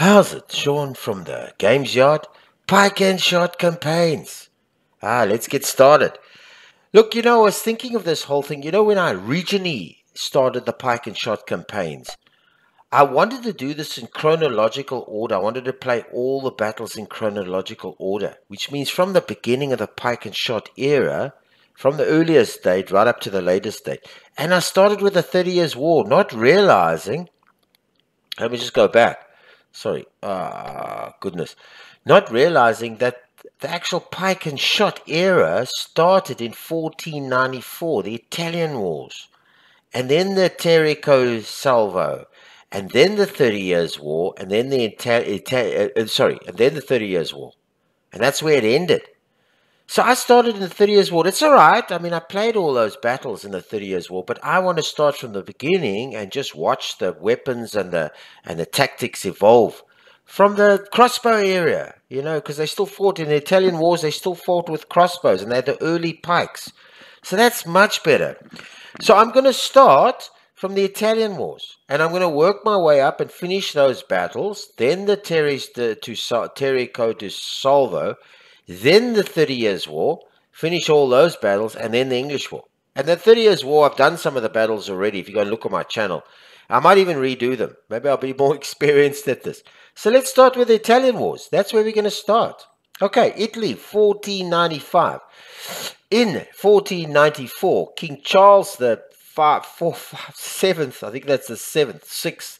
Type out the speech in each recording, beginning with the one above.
How's it, Sean from the Games Yard? Pike and Shot campaigns. Let's get started. Look, I was thinking of this whole thing. When I originally started the Pike and Shot campaigns, I wanted to do this in chronological order. I wanted to play all the battles in chronological order, which means from the beginning of the Pike and Shot era, from the earliest date right up to the latest date. And I started with the 30 Years' War, not realizing. Let me just go back. Sorry. Goodness. Not realizing that the actual Pike and Shot era started in 1494, the Italian Wars, and then the Terrico Salvo, and then the 30 Years' War, and then the and then the 30 Years' War, and that's where it ended. So I started in the 30 Years' War. It's all right. I mean, I played all those battles in the 30 Years' War, but I want to start from the beginning and just watch the weapons and the tactics evolve from the crossbow area, because they still fought in the Italian wars. They still fought with crossbows, and they had the early pikes. So that's much better. So I'm going to start from the Italian wars, and I'm going to work my way up and finish those battles. Then the Terrico to Salvo. Then the 30 Years' War, finish all those battles, and then the English War. And the 30 Years' War, I've done some of the battles already. If you go and look at my channel, I might even redo them. Maybe I'll be more experienced at this. So let's start with the Italian Wars. That's where we're going to start. Okay, Italy, 1495. In 1494, King Charles the 7th, I think that's the 7th, 6th,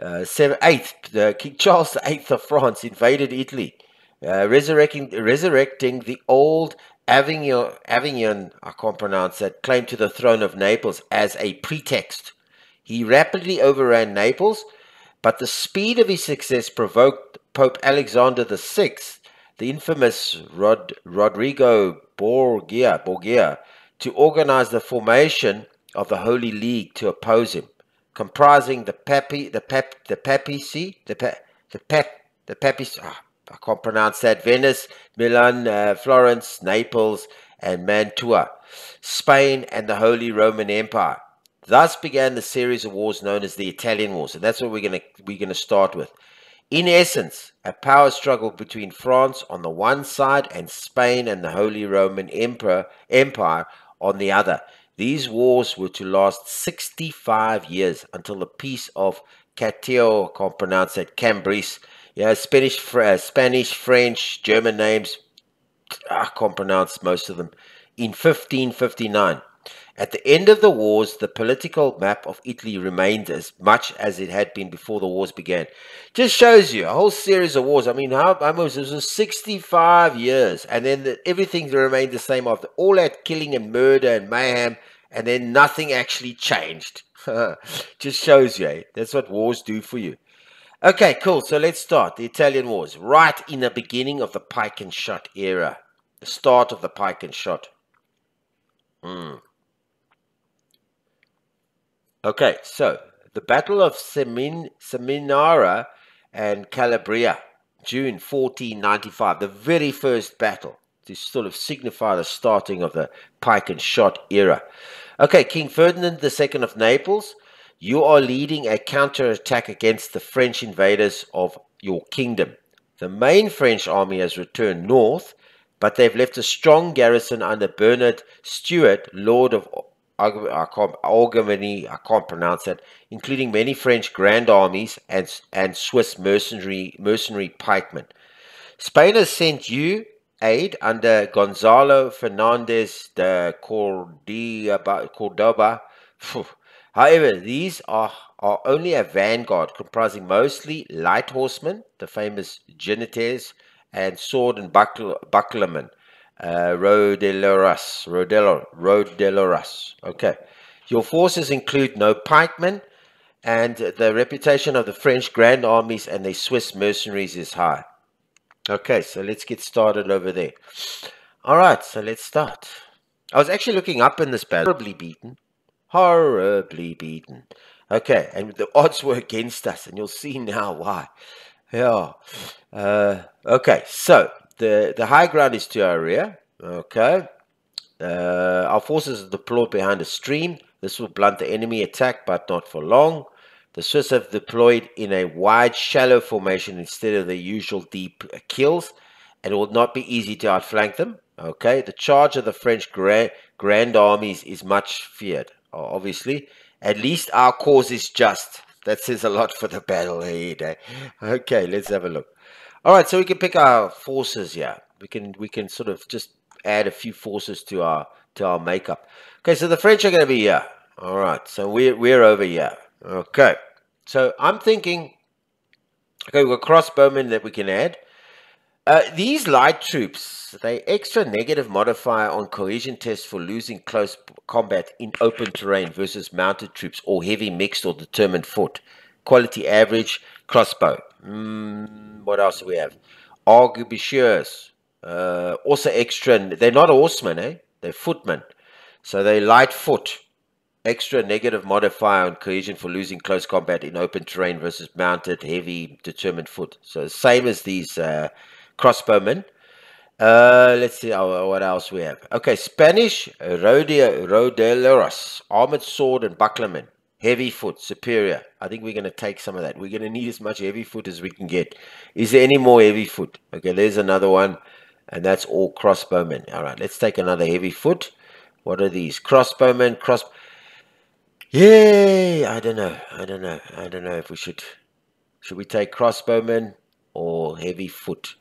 7th, 8th, King Charles VIII of France invaded Italy. Resurrecting the old Avignon, I can't pronounce that, claim to the throne of Naples as a pretext. He rapidly overran Naples, but the speed of his success provoked Pope Alexander VI, the infamous Rodrigo Borgia, to organize the formation of the Holy League to oppose him, comprising the papacy, I can't pronounce that, Venice, Milan, Florence, Naples, and Mantua, Spain, and the Holy Roman Empire. Thus began the series of wars known as the Italian Wars, and that's what we're going to start with. In essence, a power struggle between France on the one side and Spain and the Holy Roman Empire on the other. These wars were to last 65 years until the Peace of Castile, I can't pronounce that, Cambris. Spanish, French, German names, I can't pronounce most of them, in 1559. At the end of the wars, the political map of Italy remained as much as it had been before the wars began. Just shows you a whole series of wars. I mean, it was 65 years, and then everything remained the same after all that killing and murder and mayhem, and then nothing actually changed. Just shows you, that's what wars do for you. Okay, cool. So let's start. The Italian Wars, right in the beginning of the Pike and Shot era. The start of the Pike and Shot. Okay, so the Battle of Seminara and Calabria, June 1495. The very first battle to sort of signify the starting of the Pike and Shot era. Okay, King Ferdinand II of Naples, you are leading a counterattack against the French invaders of your kingdom. The main French army has returned north, but they've left a strong garrison under Bernard Stuart, Lord of Orgomany, I can't pronounce that, including many French grand armies and Swiss mercenary pikemen. Spain has sent you aid under Gonzalo Fernandez de Cordoba. However, these are only a vanguard comprising mostly light horsemen, the famous jinetes, and sword and bucklermen, Rodelorus. Okay. Your forces include no pikemen, and the reputation of the French grand armies and their Swiss mercenaries is high. Okay, so let's get started over there. All right, so let's start. I was actually looking up in this battle. Horribly beaten. Okay, and the odds were against us, and you'll see now why. Yeah. Okay, so the high ground is to our rear. Okay. Our forces are deployed behind a stream. This will blunt the enemy attack, but not for long. The Swiss have deployed in a wide, shallow formation instead of the usual deep kills, and it will not be easy to outflank them. Okay, the charge of the French grand armies is much feared, obviously. At least our cause is just. That says a lot for the battle ahead. Eh? Okay, let's have a look. All right, so we can pick our forces here. We can sort of just add a few forces to our makeup. Okay, so the French are going to be here. All right, so we're over here. Okay, so I'm thinking. Okay, we've got crossbowmen that we can add. These light troops, they extra negative modifier on cohesion tests for losing close combat in open terrain versus mounted troops or heavy mixed or determined foot. Quality average, crossbow. What else do we have? Arquebusiers. Also extra, they're not horsemen, eh? They're footmen. So they light foot. Extra negative modifier on cohesion for losing close combat in open terrain versus mounted, heavy, determined foot. So same as these crossbowmen. Let's see what else we have. Okay, Spanish roderos, armored sword and bucklermen. Heavy foot, superior. I think we're going to take some of that. We're going to need as much heavy foot as we can get. Is there any more heavy foot? Okay, there's another one. And that's all crossbowmen. All right, let's take another heavy foot. What are these? Crossbowmen, Yay! I don't know if we should we take crossbowmen or heavy foot.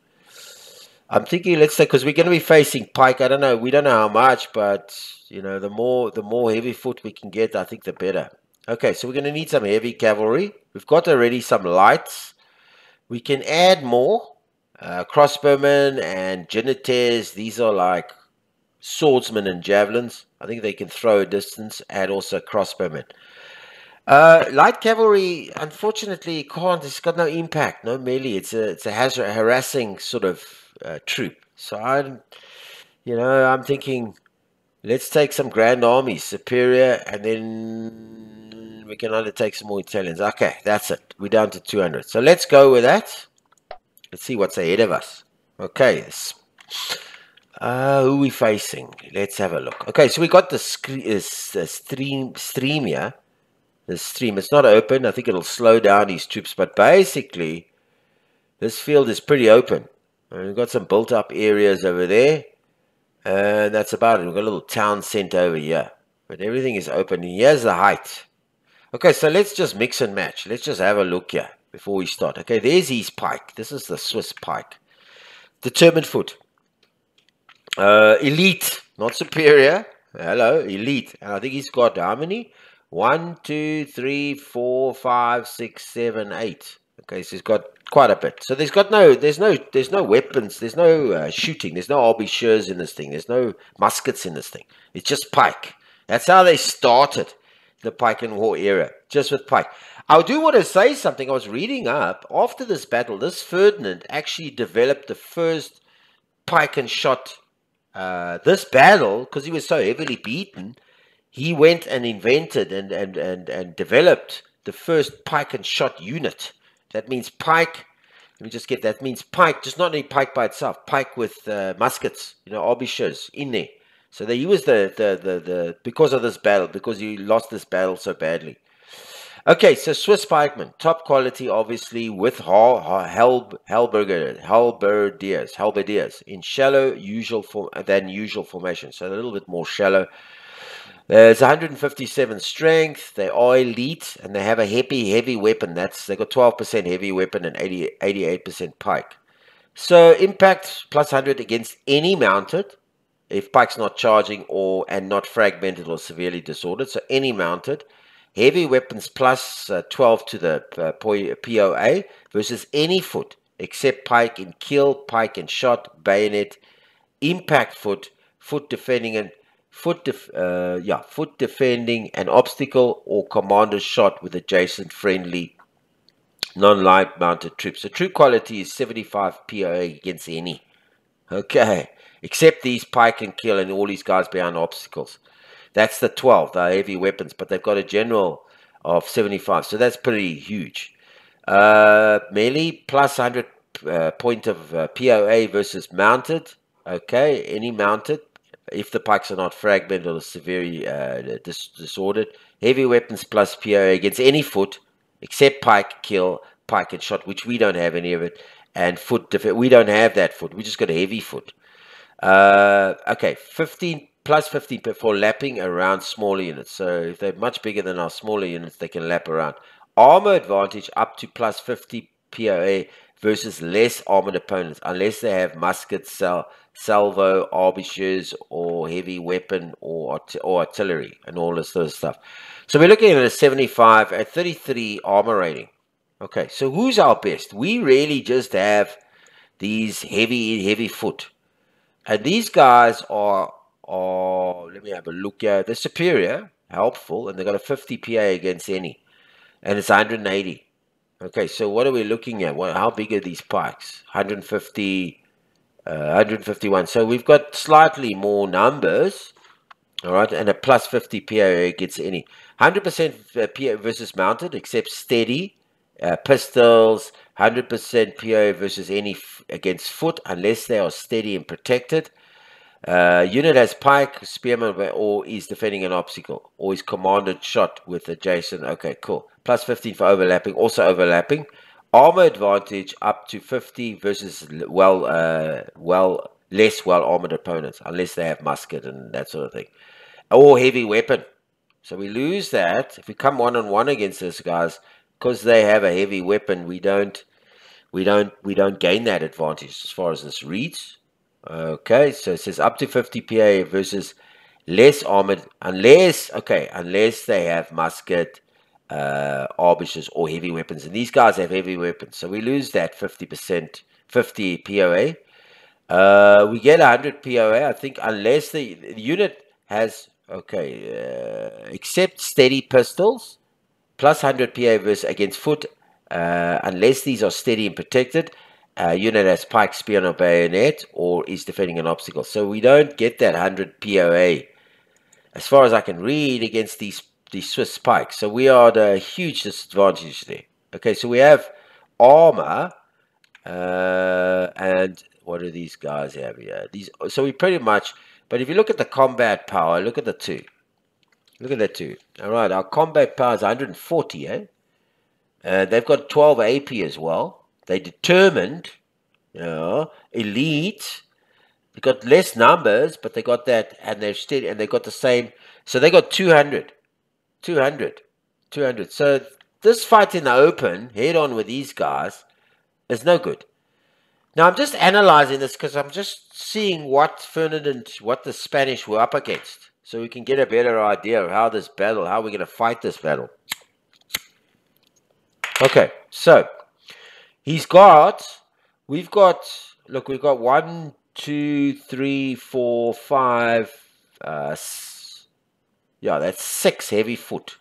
I'm thinking let's say because we're going to be facing pike. I don't know. We don't know how much, but you know the more heavy foot we can get, I think the better. Okay, so we're going to need some heavy cavalry. We've got already some lights. We can add more crossbowmen and jinetes. These are like swordsmen and javelins. I think they can throw a distance. Add also crossbowmen. Light cavalry, unfortunately, can't. It's got no impact, no melee. It's a harassing sort of troop. So I'm thinking, let's take some grand armies, superior, and then we can undertake some more Italians. Okay, that's it. We're down to 200. So let's go with that. Let's see what's ahead of us. Okay, who are we facing? Let's have a look. Okay, so we got the stream here. The stream, it's not open. I think it'll slow down these troops, but basically, this field is pretty open. And we've got some built-up areas over there, and that's about it. We've got a little town centre over here, but everything is open. Here's the height. Okay, so let's just mix and match. Let's just have a look here before we start. Okay, there's his pike. This is the Swiss pike. Determined foot. Elite, not superior. Hello, elite. And I think he's got how many? 1, 2, 3, 4, 5, 6, 7, 8. Okay, so he's got quite a bit. So there's no weapons, there's no shooting, there's no arquebusiers in this thing, there's no muskets in this thing. It's just pike. That's how they started the pike and war era, just with pike. I do want to say something. I was reading up after this battle. This Ferdinand actually developed the first pike and shot. This battle, because he was so heavily beaten, he went and invented and developed the first pike and shot unit. That means pike. Let me just get that. Means pike, just not only pike by itself. Pike with muskets, arquebusiers in there. So he was the because of this battle, because he lost this battle so badly. Okay, so Swiss pikemen, top quality, obviously, with halberdiers in shallow than usual formation. So a little bit more shallow. It's 157 strength. They are elite, and they have a heavy weapon. They got 12% heavy weapon and 88% pike. So impact plus 100 against any mounted, if pike's not charging and not fragmented or severely disordered. So any mounted. Heavy weapons plus 12 to the POA versus any foot except pike in kill, pike in shot, bayonet, impact foot defending and foot defending an obstacle or commander shot with adjacent friendly non-light mounted troops. So true quality is 75 POA against any. Okay, except these pike and kill and all these guys behind obstacles. That's the 12, the heavy weapons, but they've got a general of 75, so that's pretty huge. Melee plus 100 point of POA versus mounted. Okay, any mounted, if the pikes are not fragmented or severely disordered. Heavy weapons plus POA against any foot, except pike, kill, pike and shot, which we don't have any of it, and foot. We don't have that foot. We just got a heavy foot. Okay, 15 plus 15 for lapping around smaller units. So if they're much bigger than our smaller units, they can lap around. Armor advantage up to plus 50 POA versus less armored opponents, unless they have muskets, salvo, arquebusiers, or heavy weapon or artillery, and all this sort of stuff. So we're looking at a 75 at 33 armor rating. Okay, so who's our best? We really just have these heavy foot. And these guys are, let me have a look here. They're superior, helpful, and they've got a 50 PA against any. And it's 180. Okay, so what are we looking at? How big are these pikes? 150, 151. So we've got slightly more numbers, all right, and a plus 50 PA against any. 100% PA versus mounted, except steady. Pistols, 100% PO versus any against foot, unless they are steady and protected. Unit has pike, spearman, or is defending an obstacle, or is commanded shot with adjacent. Okay, cool. Plus 15 for overlapping, also overlapping. Armor advantage up to 50 versus less well armored opponents, unless they have musket and that sort of thing, or heavy weapon. So we lose that if we come one-on-one against those guys. Because they have a heavy weapon, we don't gain that advantage as far as this reads. Okay, so it says up to 50 PA versus less armored, unless they have musket, arquebusiers, or heavy weapons. And these guys have heavy weapons, so we lose that 50%, 50 POA. We get 100 POA, I think, unless the unit has except steady pistols. Plus 100 PA versus against foot, unless these are steady and protected. Unit has pike, spear, or bayonet, or is defending an obstacle. So we don't get that 100 POA, as far as I can read, against these Swiss pikes. So we are at a huge disadvantage there. Okay, so we have armor, and what do these guys have here? So we pretty much, but if you look at the combat power, look at the two. Look at that too. All right, our combat power is 140, eh? They've got 12 AP as well. They're determined, elite. They've got less numbers, but they got that, and they're steady, and they got the same. So they got 200. So this fight in the open, head on with these guys, is no good. Now I'm just analyzing this because I'm just seeing what the Spanish were up against, so we can get a better idea of how we're going to fight this battle. Okay, so we've got 1, 2, 3, 4, 5, that's 6 heavy foot.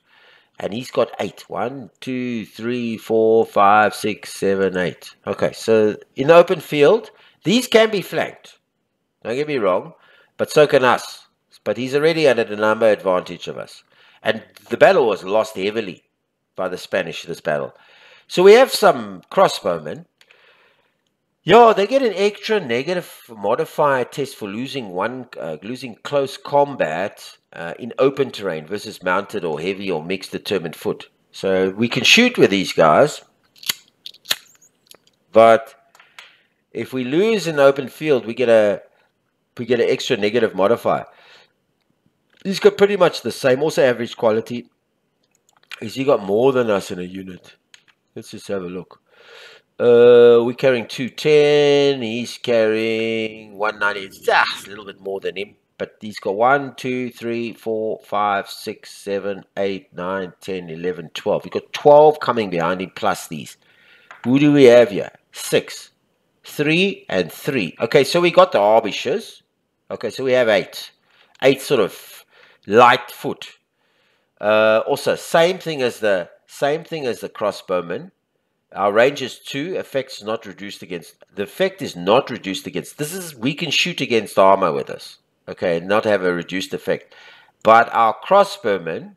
And he's got 8. 1, 2, 3, 4, 5, 6, 7, 8. Okay, so in the open field, these can be flanked. Don't get me wrong, but so can us. But he's already at a number advantage of us. And the battle was lost heavily by the Spanish, this battle. So we have some crossbowmen. They get an extra negative modifier test for losing close combat in open terrain versus mounted or heavy or mixed determined foot. So we can shoot with these guys. But if we lose in the open field, we get an extra negative modifier. He's got pretty much the same, also average quality. He got more than us in a unit. Let's just have a look. We're carrying 210. He's carrying 190. It's a little bit more than him. But he's got 1, 2, 3, 4, 5, 6, 7, 8, 9, 10, 11, 12. We've got 12 coming behind him plus these. Who do we have here? 6. 3 and 3. Okay, so we got the arquebusiers. Okay, so we have 8. 8 sort of light foot. Also, same thing as the crossbowman. Our range is 2. Effect is not reduced against. The effect is not reduced against. We can shoot against armor with this. Okay, and not have a reduced effect. But our crossbowman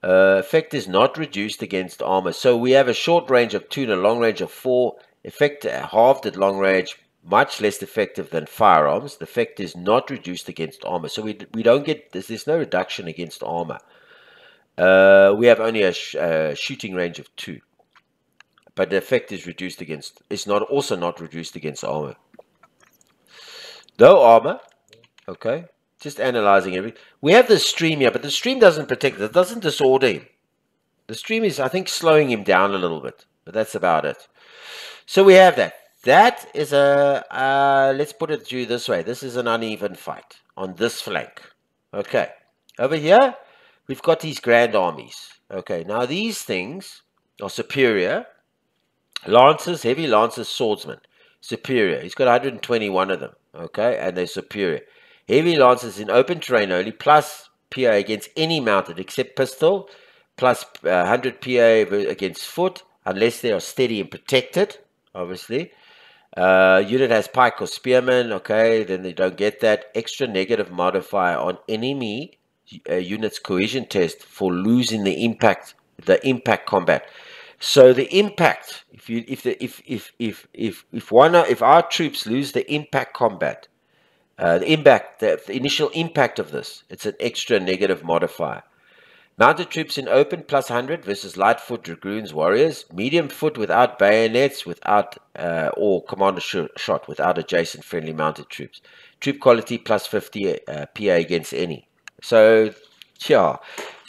effect is not reduced against armor. So we have a short range of 2 and a long range of 4. Effect halved at long range, much less effective than firearms. The effect is not reduced against armor. So we don't get, there's no reduction against armor. We have only a shooting range of 2, but the effect is reduced against. It's not also not reduced against armor. No armor. Okay, just analyzing everything. We have the stream here, but the stream doesn't protect. It doesn't disorder him. The stream is, I think, slowing him down a little bit, but that's about it. So we have that. That is a, let's put it to you this way. This is an uneven fight on this flank. Okay. Over here, we've got these grand armies. Okay. Now, these things are superior. Lancers, heavy lancers, swordsmen. Superior. He's got 121 of them. Okay. And they're superior. Heavy lancers in open terrain only, plus PA against any mounted except pistol, plus 100 PA against foot, unless they are steady and protected, obviously. Unit has pike or spearman, okay, then they don't get that. Extra negative modifier on enemy unit's cohesion test for losing the impact combat. So the impact, if our troops lose the impact combat, the initial impact of this, it's an extra negative modifier. Mounted troops in open plus 100 versus light foot dragoons warriors. Medium foot without bayonets, without or commander shot without adjacent friendly mounted troops. Troop quality plus 50 PA against any. So, yeah,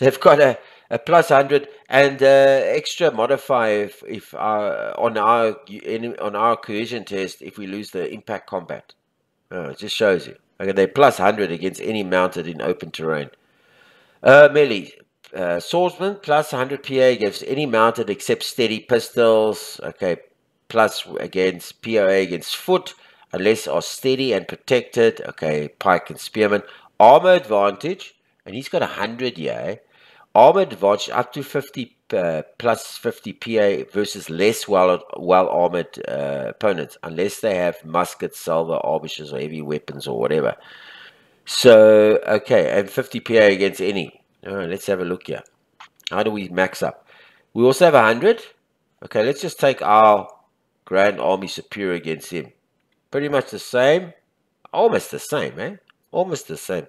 they've got a plus 100 and extra modifier if on our cohesion test if we lose the impact combat. It just shows you. Okay, they're plus 100 against any mounted in open terrain. Melee. Swordsman plus 100 PA against any mounted except steady pistols. Okay, plus against POA against foot unless are steady and protected. Okay, pike and spearman. Armor advantage, and he's got 100 here. Armor advantage up to 50 plus 50 PA versus less well armored opponents unless they have muskets, salver, arbushes, or heavy weapons or whatever. So okay, and 50 PA against any. All right, let's have a look here. How do we max up? We also have 100. Okay, let's just take our Grand Army Superior against him. Pretty much the same. Almost the same, eh? Almost the same.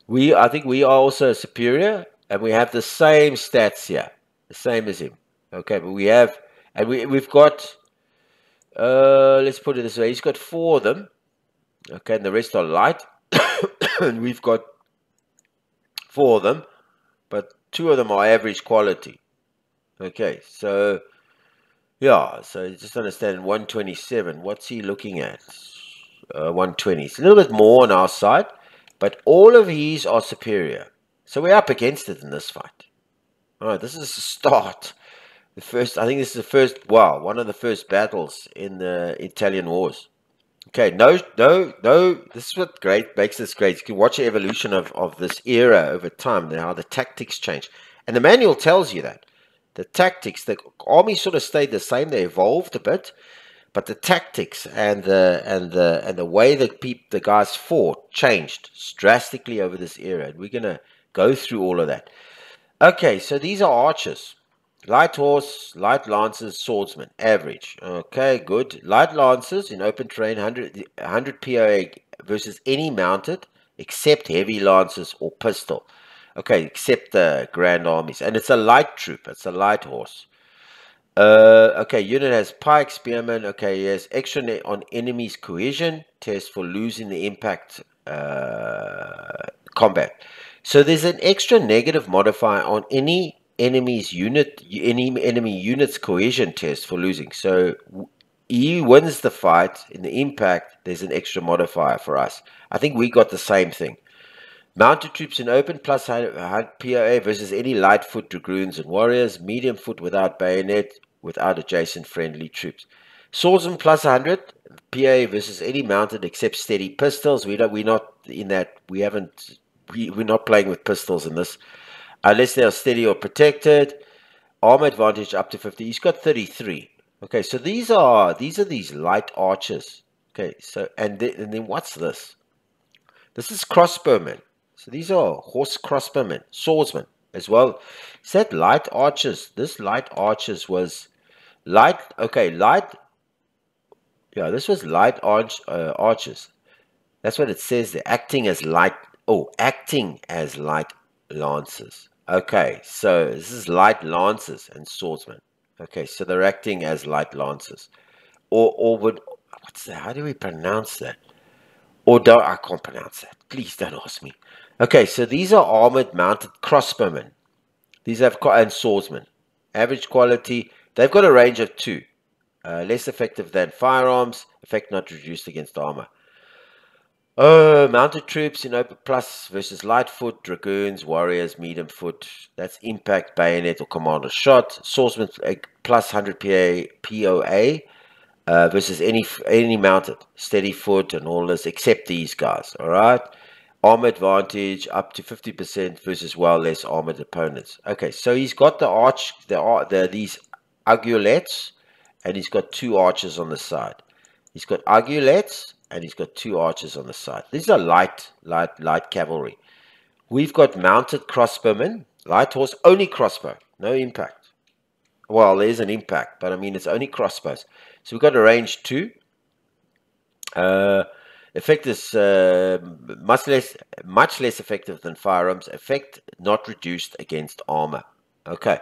I think we are also superior, and we have the same stats here. The same as him. Okay, but we have, and we've got, let's put it this way. He's got 4 of them. Okay, and the rest are light. And we've got 4 of them, but 2 of them are average quality. Okay, so yeah, so just understand 127. What's he looking at? 120. It's a little bit more on our side, but all of these are superior. So we're up against it in this fight. All right, this is the start. I think this is the first, one of the first battles in the Italian Wars. Okay, no, this is what makes this great. You can watch the evolution of this era over time, and how the tactics change. And the manual tells you that. The tactics, the army sort of stayed the same, they evolved a bit, but the tactics and the way that the guys fought changed drastically over this era. And we're gonna go through all of that. Okay, so these are archers. Light horse, light lancers, swordsman, average. Okay, good. Light lancers in open terrain, 100 POA versus any mounted, except heavy lancers or pistol. Okay, except the grand armies. And it's a light troop. It's a light horse. Okay, unit has pike, spearman. Okay, yes. Extra on enemy's cohesion. Test for losing the impact combat. So there's an extra negative modifier on any enemy unit's cohesion test for losing. So he wins the fight in the impact. There's an extra modifier for us. I think we got the same thing. Mounted troops in open plus POA versus any light foot dragoons and warriors. Medium foot without bayonet, without adjacent friendly troops. Swordsman plus 100 POA versus any mounted except steady pistols. We're not in that. We're not playing with pistols in this. Unless they are steady or protected. Armor advantage up to 50. He's got 33. Okay, so these are these light archers. Okay, so and then what's this? This is crossbowmen. So these are horse crossbowmen, swordsmen as well. Is that light archers? This light archers was light. Okay, light. Yeah, this was light archers. That's what it says. They're acting as light. Oh, acting as light lances. Okay, so this is light lances and swordsmen. Okay, so they're acting as light lances. Or would, what's that? How do we pronounce that? Or don't, I can't pronounce that. Please don't ask me. Okay, so these are armored mounted crossbowmen. These have, and swordsmen. Average quality, they've got a range of 2. Less effective than firearms, effect not reduced against armor. Mounted troops in open plus versus lightfoot, dragoons, warriors, medium foot. That's impact, bayonet, or commander shot. Swordsman plus 100 POA versus any mounted, steady foot, and all this except these guys. All right. Armor advantage up to 50% versus well less armored opponents. Okay, so he's got these aguilettes, and he's got 2 archers on the side. He's got aguilettes, and he's got 2 archers on the side. These are light cavalry. We've got mounted crossbowmen, light horse, only crossbow, no impact. Well, there's an impact, but I mean it's only crossbows. So we've got a range 2. Effect is much less effective than firearms. Effect not reduced against armor. Okay.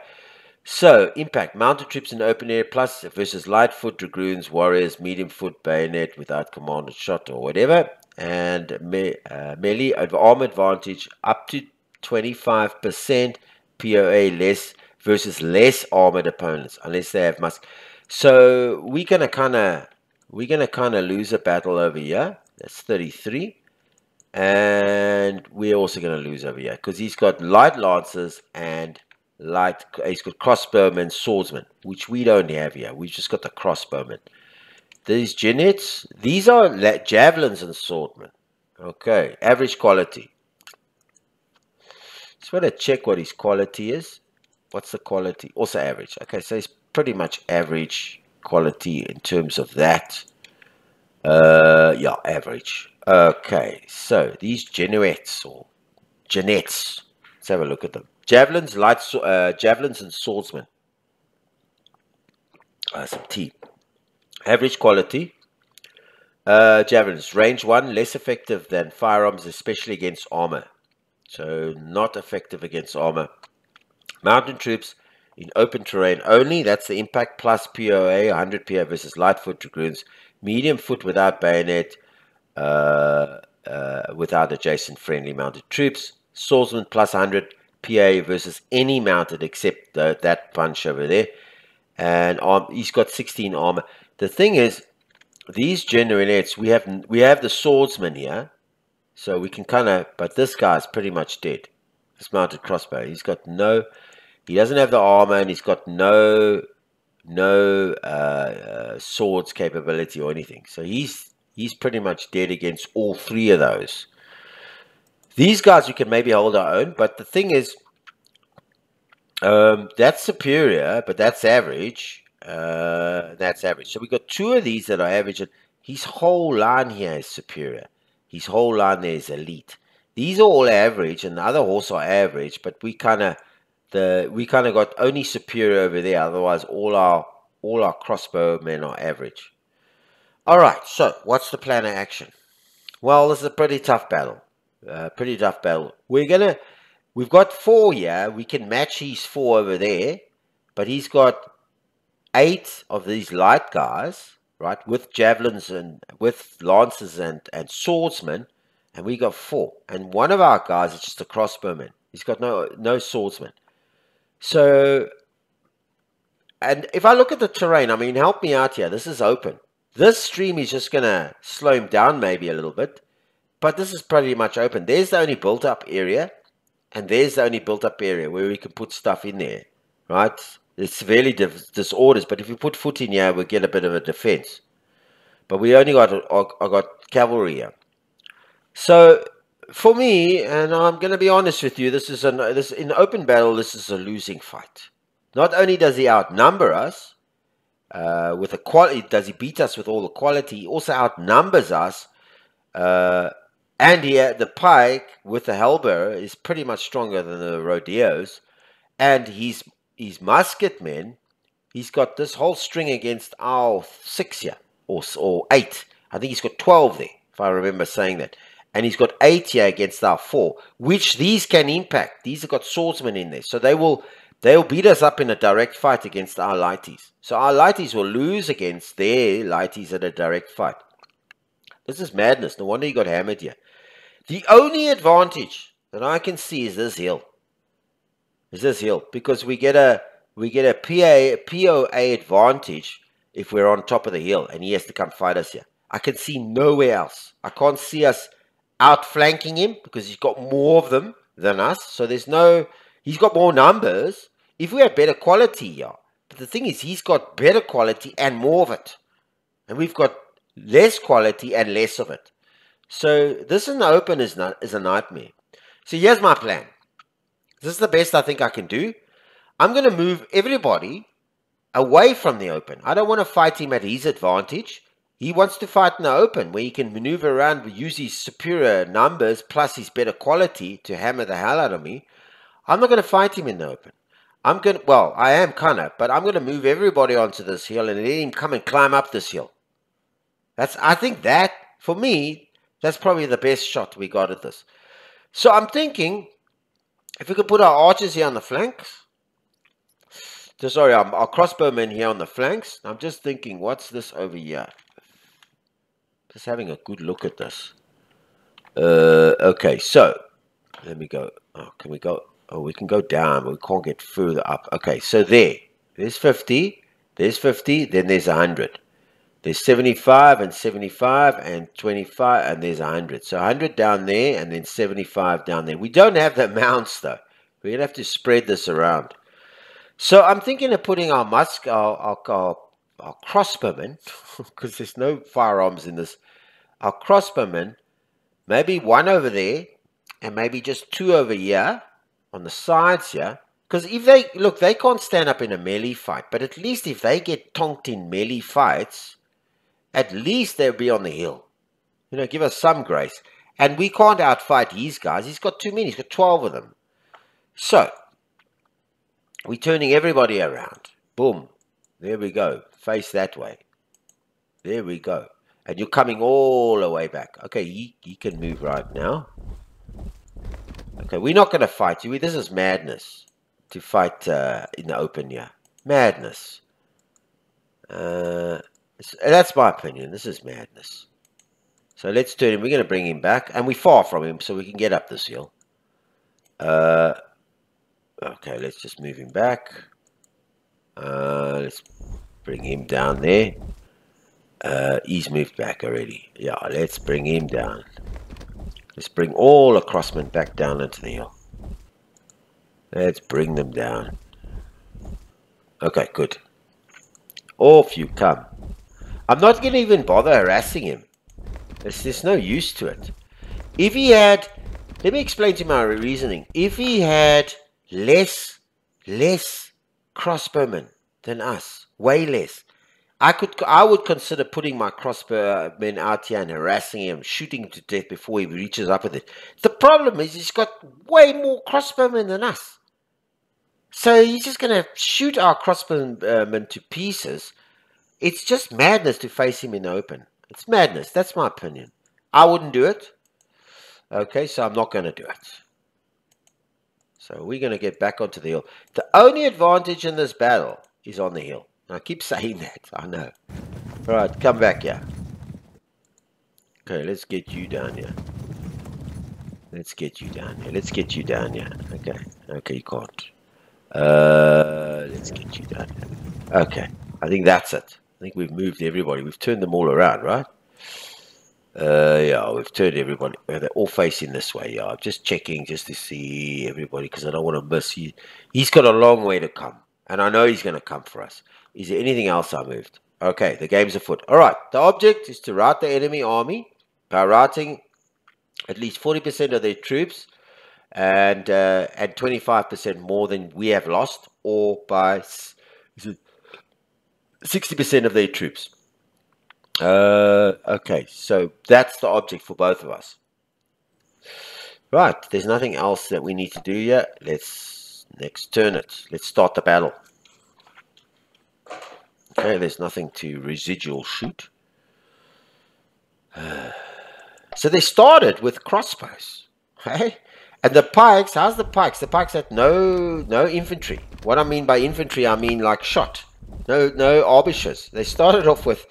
So, impact, mounted troops in open air plus versus lightfoot, dragoons, warriors, medium foot, bayonet without commanded shot or whatever. And melee armor advantage up to 25% POA less versus less armored opponents, unless they have musk. So, we're gonna kinda lose a battle over here. That's 33. And we're also gonna lose over here, because he's got light lancers and he's got crossbowmen, swordsmen, which we don't have here. We've just got the crossbowmen. These genets, these are javelins and swordmen. Okay, average quality. Just want to check what his quality is. What's the quality? Also average. Okay, so it's pretty much average quality in terms of that. Yeah, average. Okay, so these genets or genets. Let's have a look at them. Javelins, javelins and swordsmen. Some tea. Average quality. Javelins, range 1, less effective than firearms, especially against armor. So not effective against armor. Mountain troops in open terrain only. That's the impact plus POA, 100 PA versus lightfoot, dragoons. Medium foot without bayonet, without adjacent friendly mounted troops. Swordsman plus 100 PA versus any mounted except that punch over there. And he's got 16 armor. The thing is, these generates, we have the swordsman here, so we can but this guy's pretty much dead. This mounted crossbow, he doesn't have the armor, and he's got no swords capability or anything. So he's pretty much dead against all 3 of those. These guys we can maybe hold our own, but the thing is, that's superior, but that's average. That's average. So we got 2 of these that are average, and his whole line here is superior. His whole line there is elite. These are all average, and the other horse are average, but we kind of got only superior over there. Otherwise, all our crossbowmen are average. All right. So what's the plan of action? Well, this is a pretty tough battle. We've got 4 here. We can match his 4 over there, but he's got 8 of these light guys, right, with javelins and with lances and swordsmen, and we got 4. And one of our guys is just a crossbowman. He's got no swordsman. So, and if I look at the terrain, I mean, help me out here. This is open. This stream is just going to slow him down maybe a little bit, but this is pretty much open. There's the only built-up area, and there's the only built-up area where we can put stuff in there, right? It's severely disorders, but if we put foot in here, we'll get a bit of a defense. But we only got cavalry here. So, for me, and I'm going to be honest with you, in open battle, this is a losing fight. Not only does he outnumber us with the quality, does he beat us with all the quality, he also outnumbers us. And here, the pike with the halberd is pretty much stronger than the rodeos. And his musketmen, he's got this whole string against our 6 here, or 8. I think he's got 12 there, if I remember saying that. and he's got 8 here against our 4, which these can impact. These have got swordsmen in there, so they'll beat us up in a direct fight against our lighties. So our lighties will lose against their lighties at a direct fight. This is madness. No wonder he got hammered here. The only advantage that I can see is this hill. Because we get a POA advantage if we're on top of the hill and he has to come fight us here. I can see nowhere else. I can't see us outflanking him because he's got more of them than us. So he's got more numbers. If we had better quality here, but the thing is he's got better quality and more of it. And we've got less quality and less of it. So this in the open is a nightmare. So here's my plan. This is the best I think I can do. I'm going to move everybody away from the open. I don't want to fight him at his advantage. He wants to fight in the open where he can maneuver around, use his superior numbers plus his better quality to hammer the hell out of me. I'm not going to fight him in the open. I am kind of, but I'm going to move everybody onto this hill and let him come and climb up this hill. I think that, for me, that's probably the best shot we got at this. So I'm thinking, if we could put our archers here on the flanks. Our crossbowmen here on the flanks. I'm just thinking, what's this over here? Just having a good look at this. Okay, so let me go. Oh, can we go? Oh, we can go down, but we can't get further up. Okay, so there's 50, there's 50, then there's 100. There's 75 and 75 and 25, and there's 100. So 100 down there, and then 75 down there. We don't have the mounts though. We're gonna have to spread this around. So I'm thinking of putting our crossbowmen, because there's no firearms in this. Our crossbowmen, maybe one over there, and maybe just 2 over here on the sides here. Because if they can't stand up in a melee fight, but at least if they get tonked in melee fights, at least they'll be on the hill. Give us some grace. And we can't outfight these guys. He's got too many. He's got 12 of them. So we're turning everybody around. Boom. There we go. Face that way. There we go. And you're coming all the way back. Okay, he can move right now. Okay, we're not going to fight you. This is madness to fight in the open here. Madness. That's my opinion. This is madness. So let's turn him. We're going to bring him back. And we're far from him, so we can get up this hill. Okay, let's just move him back. Let's bring him down there. He's moved back already. Yeah, let's bring him down. Let's bring all the crossmen back down into the hill. Let's bring them down. Okay, good. Off you come. I'm not going to even bother harassing him. There's no use to it. If he had... Let me explain to you my reasoning. If he had less crossbowmen than us, way less, I would consider putting my crossbowmen out here and harassing him, shooting him to death before he reaches up with it. The problem is he's got way more crossbowmen than us. So he's just going to shoot our crossbowmen to pieces. It's just madness to face him in the open. It's madness. That's my opinion. I wouldn't do it. Okay, so I'm not going to do it. So we're going to get back onto the hill. The only advantage in this battle is on the hill. I keep saying that, I know. Alright, come back here. Okay, let's get you down here. Let's get you down here. Let's get you down here. Okay, you can't. Let's get you down here. Okay, I think that's it. I think we've moved everybody. We've turned them all around, right? Yeah, we've turned everybody. They're all facing this way. Yeah, I'm just checking just to see everybody because I don't want to miss you. He's got a long way to come. And I know he's going to come for us. Is there anything else I moved? Okay, the game's afoot. All right, the object is to rout the enemy army by routing at least 40% of their troops and 25% more than we have lost, or by 60% of their troops. Okay, so that's the object for both of us. Right, there's nothing else that we need to do yet. Let's next turn it. Let's start the battle. Okay, there's nothing to residual shoot. So they started with crossbows, okay? And the pikes, how's the pikes? The pikes had no infantry. What I mean by infantry, I mean like shot. No arquebusiers. They started off with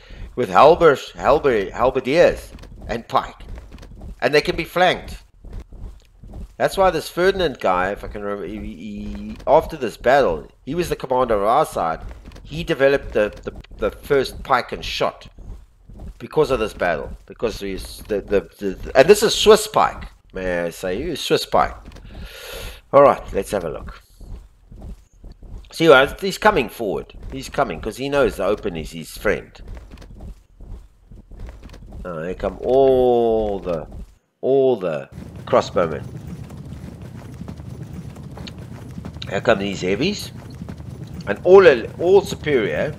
halberdiers and pike. And they can be flanked. That's why this Ferdinand guy, if I can remember, after this battle, he was the commander of our side. He developed the first pike and shot because of this battle. Because he's and this is Swiss pike, may I say, Swiss pike. All right, let's have a look. See, he's coming forward. He's coming because he knows the open is his friend. Here come all the crossbowmen. Here come these heavies, and all superior.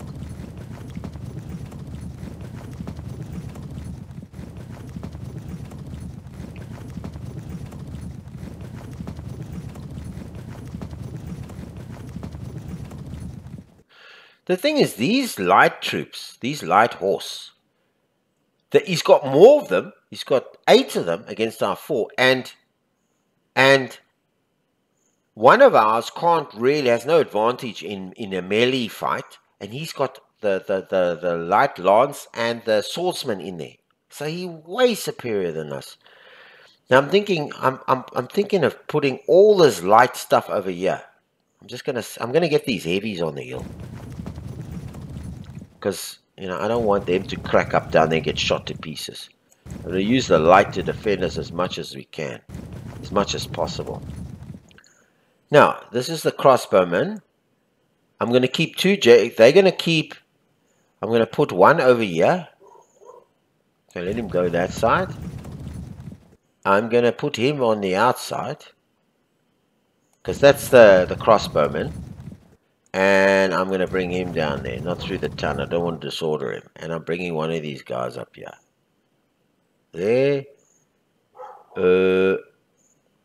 The thing is, these light troops, these light horse, he's got more of them. He's got 8 of them against our 4, and one of ours has no advantage in a melee fight, and he's got the light lance and the swordsman in there, so he's way superior than us. Now I'm thinking of putting all this light stuff over here. I'm gonna get these heavies on the hill, because I don't want them to crack up down there and get shot to pieces. I'm gonna use the light to defend us as much as we can, as much as possible. Now, this is the crossbowmen. I'm going to keep 2 they're going to keep, I'm going to put 1 over here. Okay, let him go that side. I'm going to put him on the outside, because that's the crossbowman. And I'm going to bring him down there, not through the town. I don't want to disorder him. And I'm bringing one of these guys up here. There.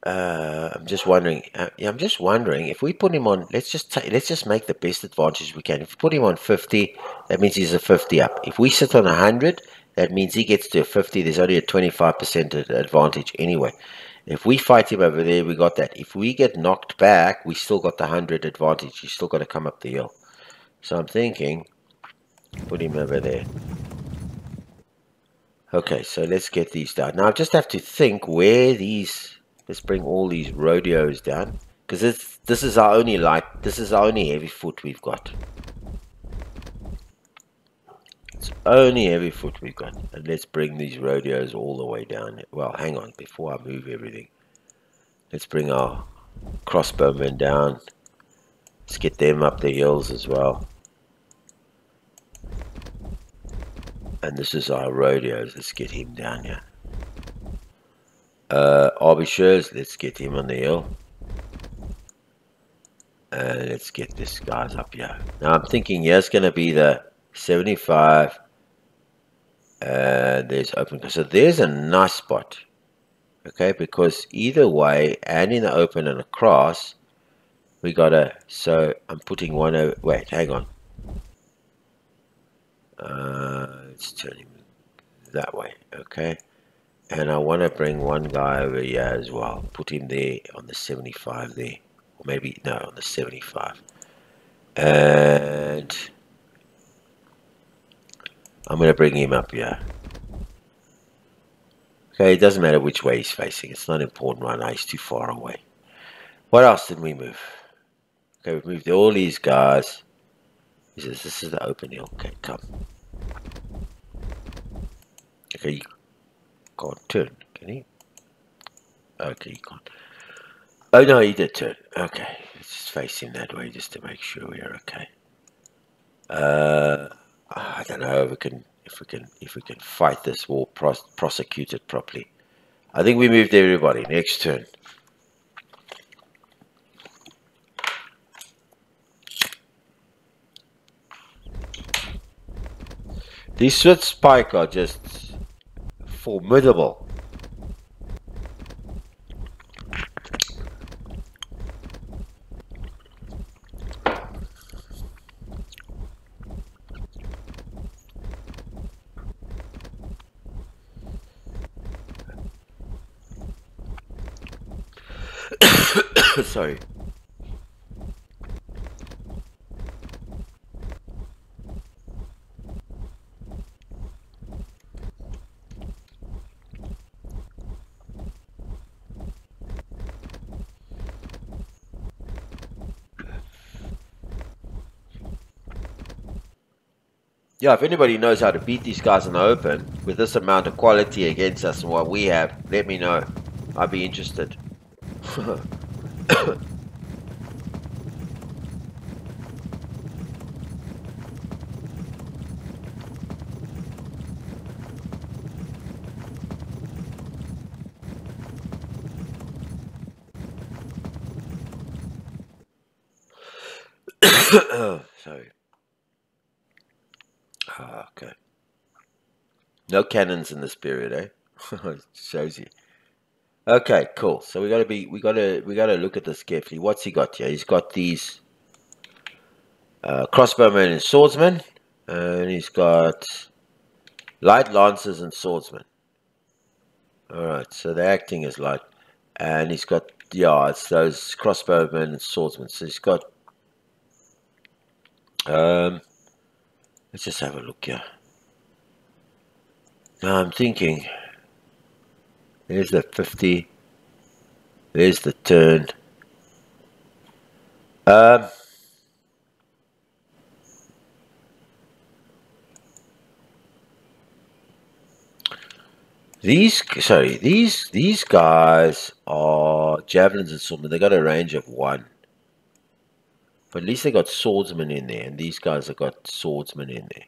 I'm just wondering. I'm just wondering if we put him on. Let's just make the best advantage we can. If we put him on 50, that means he's a 50 up. If we sit on 100, that means he gets to a 50. There's only a 25% advantage anyway. If we fight him over there, we got that. If we get knocked back, we still got the 100 advantage. He's still got to come up the hill. So I'm thinking, put him over there. Okay, so let's get these down. Now I just have to think where these. Let's bring all these rodeos down, because this is our only light. This is our only heavy foot we've got. It's only heavy foot we've got. And let's bring these rodeos all the way down. Well, hang on, before I move everything, let's bring our crossbowmen down. Let's get them up the hills as well. And this is our rodeos. Let's get him down here. Arquebusiers, let's get him on the hill. And let's get this guys up here. Now I'm thinking here's going to be the 75. And there's open. So there's a nice spot. Okay, because either way, and in the open and across, we gotta. So I'm putting one over. Wait, hang on. Let's turn him that way. Okay. And I want to bring one guy over here as well. Put him there on the 75 there. Or maybe, no, on the 75. And I'm going to bring him up here. Okay, it doesn't matter which way he's facing. It's not important right now. He's too far away. What else did we move? Okay, we've moved all these guys. This is the open hill. Okay, come. Okay, you can't turn, can he? Okay, you can't. Oh no, he did turn. Okay, let's just face him that way just to make sure we are okay. I don't know if we can fight this war, prosecute it properly. I think we moved everybody. Next turn. These Swiss pike are just formidable. Sorry. Yeah, if anybody knows how to beat these guys in the open with this amount of quality against us and what we have, let me know. I'd be interested. Sorry. Okay. No cannons in this period, eh? Shows you. Okay, cool. So we gotta look at this carefully. What's he got here? He's got these crossbowmen and swordsmen, and he's got light lancers and swordsmen. All right, so they're acting as light, and he's got it's those crossbowmen and swordsmen. So he's got. Let's just have a look here. Now I'm thinking. There's the 50. There's the turn. These guys are javelins and swordsmen. They got a range of 1. But at least they got swordsmen in there, and these guys have got swordsmen in there.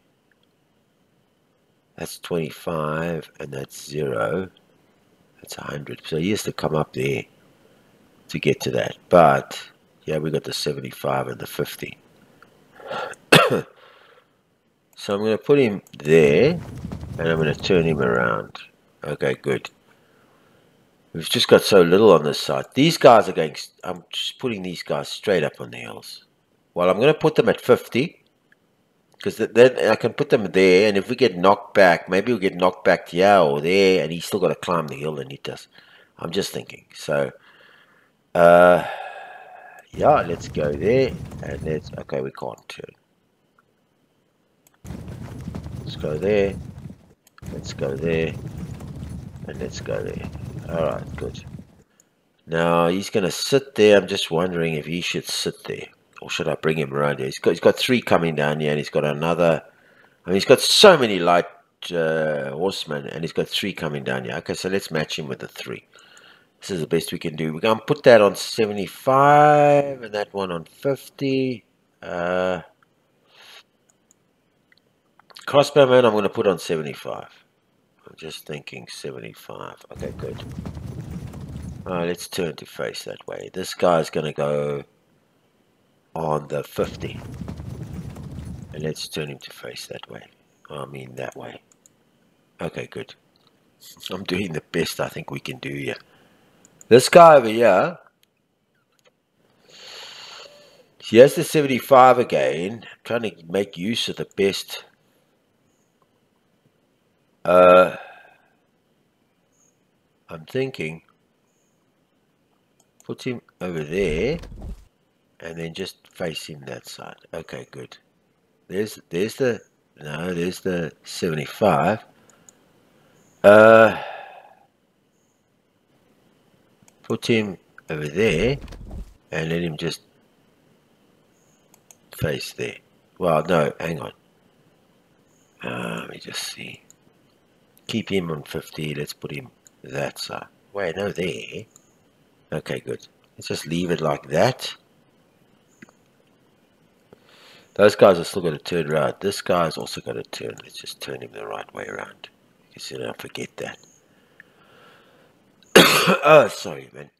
That's 25, and that's 0. That's 100. So he has to come up there to get to that. But yeah, we got the 75 and the 50. So I'm going to put him there, and I'm going to turn him around. Okay, good. We've just got so little on this side. These guys are going. I'm just putting these guys straight up on the hills. Well, I'm going to put them at 50. Because then I can put them there, and if we get knocked back, maybe we'll get knocked back here or there, and he's still got to climb the hill and hit us. I'm just thinking. So, yeah, let's go there, and let's, okay, we can't turn. Let's go there, let's go there, and let's go there. Alright, good. Now, he's going to sit there. I'm just wondering if he should sit there. Or should I bring him around here? He's got 3 coming down here, and he's got another. I mean, he's got so many light horsemen, and he's got 3 coming down here. Okay, so let's match him with the 3. This is the best we can do. We're going to put that on 75, and that one on 50. Crossbowman, I'm going to put on 75. I'm just thinking 75. Okay, good. Alright, let's turn to face that way. This guy's going to go on the 50, and let's turn him to face that way. I mean that way. Okay, good. I'm doing the best I think we can do here. This guy over here, he has the 75 again. I'm trying to make use of the best. I'm thinking put him over there, and then just face him that side. Okay, good. There's the 75. Put him over there, and let him just face there. Well, no, hang on. Let me just see. Keep him on 50. Let's put him that side. Wait, no, there. Okay, good. Let's just leave it like that. Those guys are still going to turn around. This guy's also going to turn. Let's just turn him the right way around. Because you don't forget that. Oh, sorry, man.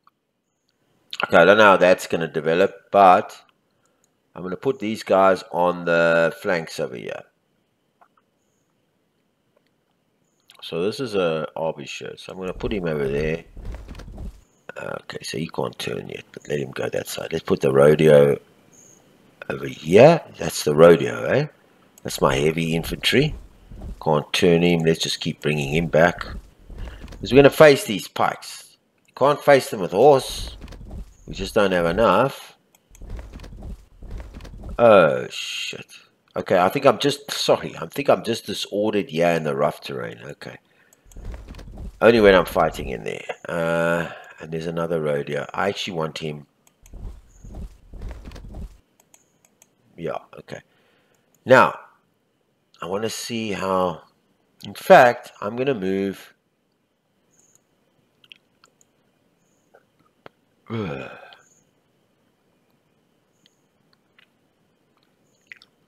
Okay, I don't know how that's going to develop, but I'm going to put these guys on the flanks over here. So this is a Arbiter. So I'm going to put him over there. Okay, so he can't turn yet, but let him go that side. Let's put the rodeo over here. That's the rodeo, eh? That's my heavy infantry. Can't turn him. Let's just keep bringing him back. Because we're going to face these pikes. You can't face them with horse. We just don't have enough. Oh, shit. Okay, I think I'm just, sorry, I think I'm just disordered here in the rough terrain. Okay. Only when I'm fighting in there. And there's another road here. I actually want him. Yeah, okay. Now, I want to see how, in fact, I'm going to move.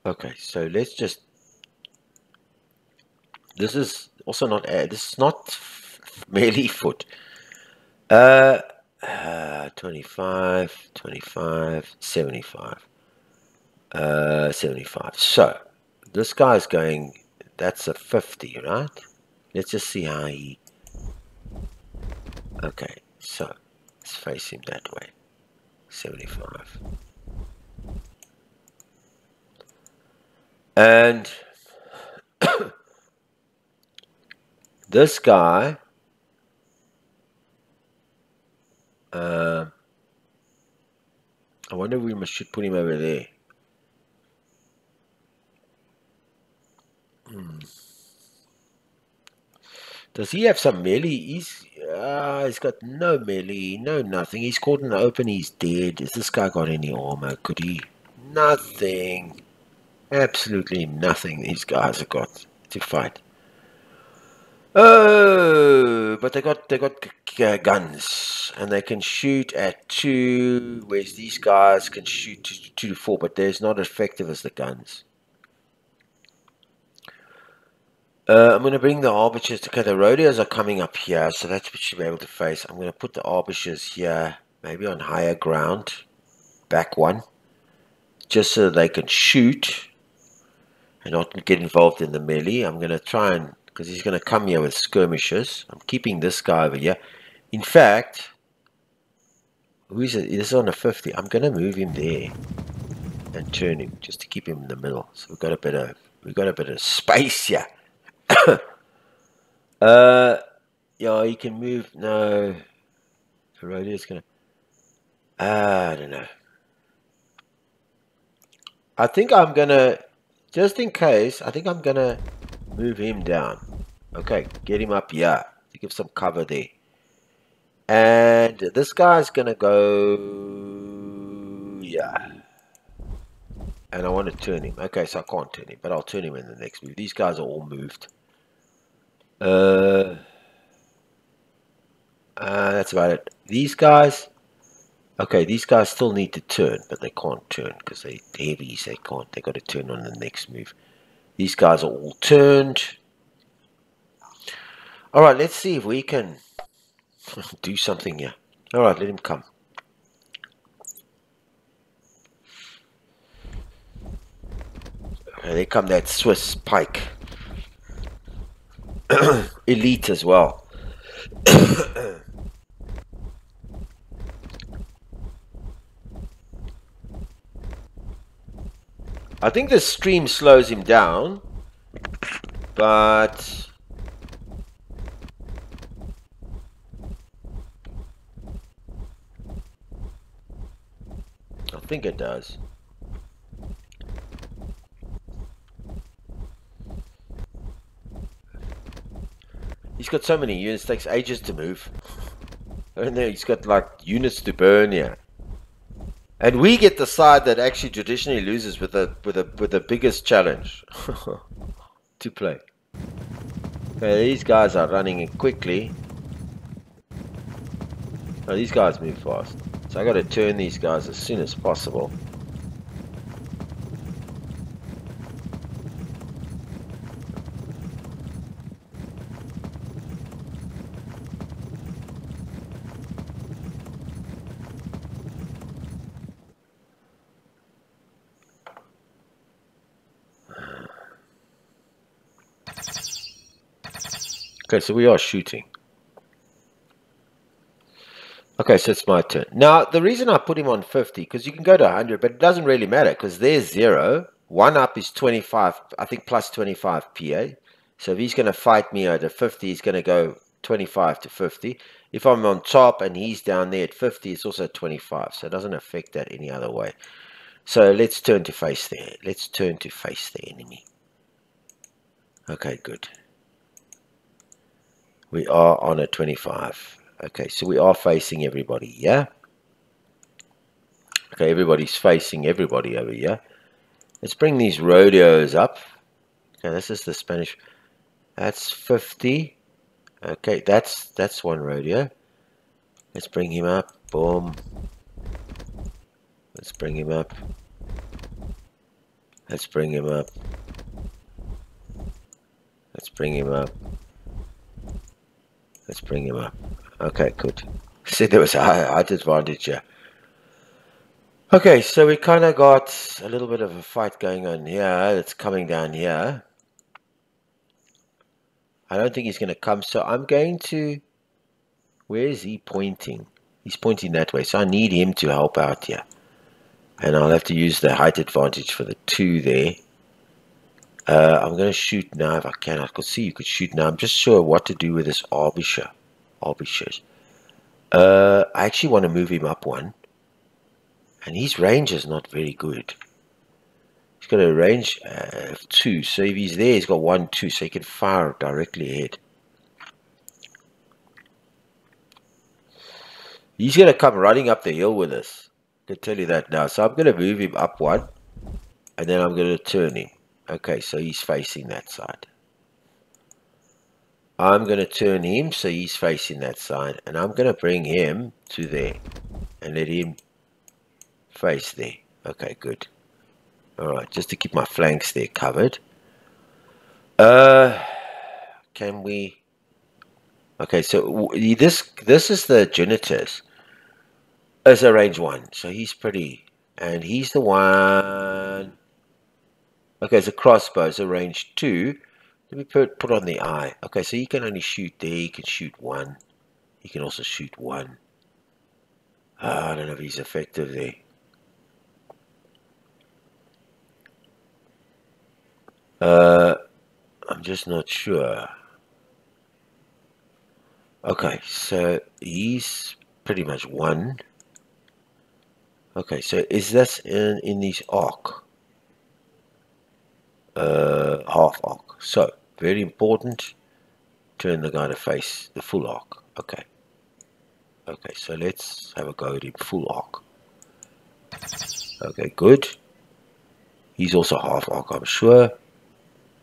Okay, so let's just, this is also not, this is not melee foot. 25, 25, 75. 75. So, this guy's going, that's a 50, right? Let's just see how he, okay, so, let's face him that way. 75. And this guy, I wonder if we should put him over there. Does he have some melee? He's got no melee, no nothing. He's caught in the open, he's dead. Has this guy got any armor? Could he? Nothing. Absolutely nothing these guys have got to fight. Oh, but they got guns, and they can shoot at 2, whereas these guys can shoot 2 to 4, but they're not as effective as the guns. I'm going to bring the arbiters. Okay, the rodeos are coming up here, so that's what you should be able to face. I'm going to put the arbiters here, maybe on higher ground, back one, just so they can shoot and not get involved in the melee. I'm going to try and, because he's going to come here with skirmishes. I'm keeping this guy over here. In fact, who is it? This is on a 50. I'm going to move him there and turn him just to keep him in the middle. So we've got a bit of space here. Yeah, you can move. No, the rodeo is gonna. I don't know. I think I'm gonna, just in case, I think I'm gonna move him down. Okay, get him up here to give some cover there. And this guy's gonna go, yeah. And I want to turn him. Okay, so I can't turn him, but I'll turn him in the next move. These guys are all moved. That's about it. These guys, okay, these guys still need to turn, but they can't turn because they're heavies. They can't. They got to turn on the next move. These guys are all turned. All right, let's see if we can do something here. All right, let him come. Okay, there come that Swiss pike. Elite as well. I think the stream slows him down, but I think it does. He's got so many units, it takes ages to move. And then he's got like units to burn here. And we get the side that actually traditionally loses with the biggest challenge to play. Okay, these guys are running in quickly. Oh, these guys move fast. So I got to turn these guys as soon as possible. Okay, so we are shooting. Okay, so it's my turn. Now, the reason I put him on 50, because you can go to 100, but it doesn't really matter, because there's 0. 1 up is 25, I think plus 25 PA. So if he's going to fight me at a 50, he's going to go 25 to 50. If I'm on top and he's down there at 50, it's also 25. So it doesn't affect that any other way. So let's turn to face there. Let's turn to face the enemy. Okay, good. We are on a 25. Okay, so we are facing everybody, yeah? Okay, everybody's facing everybody over here. Let's bring these rodeos up. Okay, this is the Spanish. That's 50. Okay, that's one rodeo. Let's bring him up. Boom. Let's bring him up. Let's bring him up. Let's bring him up. Let's bring him up. Okay, good. See, there was a height advantage here. Okay, so we kind of got a little bit of a fight going on here. It's coming down here. I don't think he's going to come, so I'm going to... Where is he pointing? He's pointing that way, so I need him to help out here. And I'll have to use the height advantage for the 2 there. I'm going to shoot now if I can. I could see you could shoot now. I'm just sure what to do with this Arbisher. I actually want to move him up 1. And his range is not very good. He's got a range of 2. So if he's there, he's got 1, 2. So he can fire directly ahead. He's going to come running up the hill with us. I can tell you that now. So I'm going to move him up 1. And then I'm going to turn him. Okay, so he's facing that side. I'm going to turn him so he's facing that side. And I'm going to bring him to there. And let him face there. Okay, good. Alright, just to keep my flanks there covered. Can we... Okay, so this is the Junitus. As a range 1. So he's pretty... And he's the one... Okay, it's a crossbow. It's a range 2. Let me put on the eye. Okay, so he can only shoot there. He can shoot 1. He can also shoot 1. I don't know if he's effective there. I'm just not sure. Okay, so he's pretty much 1. Okay, so is this in this arc? Half arc. So, very important. Turn the guy to face the full arc. Okay. Okay, so let's have a go at him full arc. Okay, good. He's also half arc, I'm sure.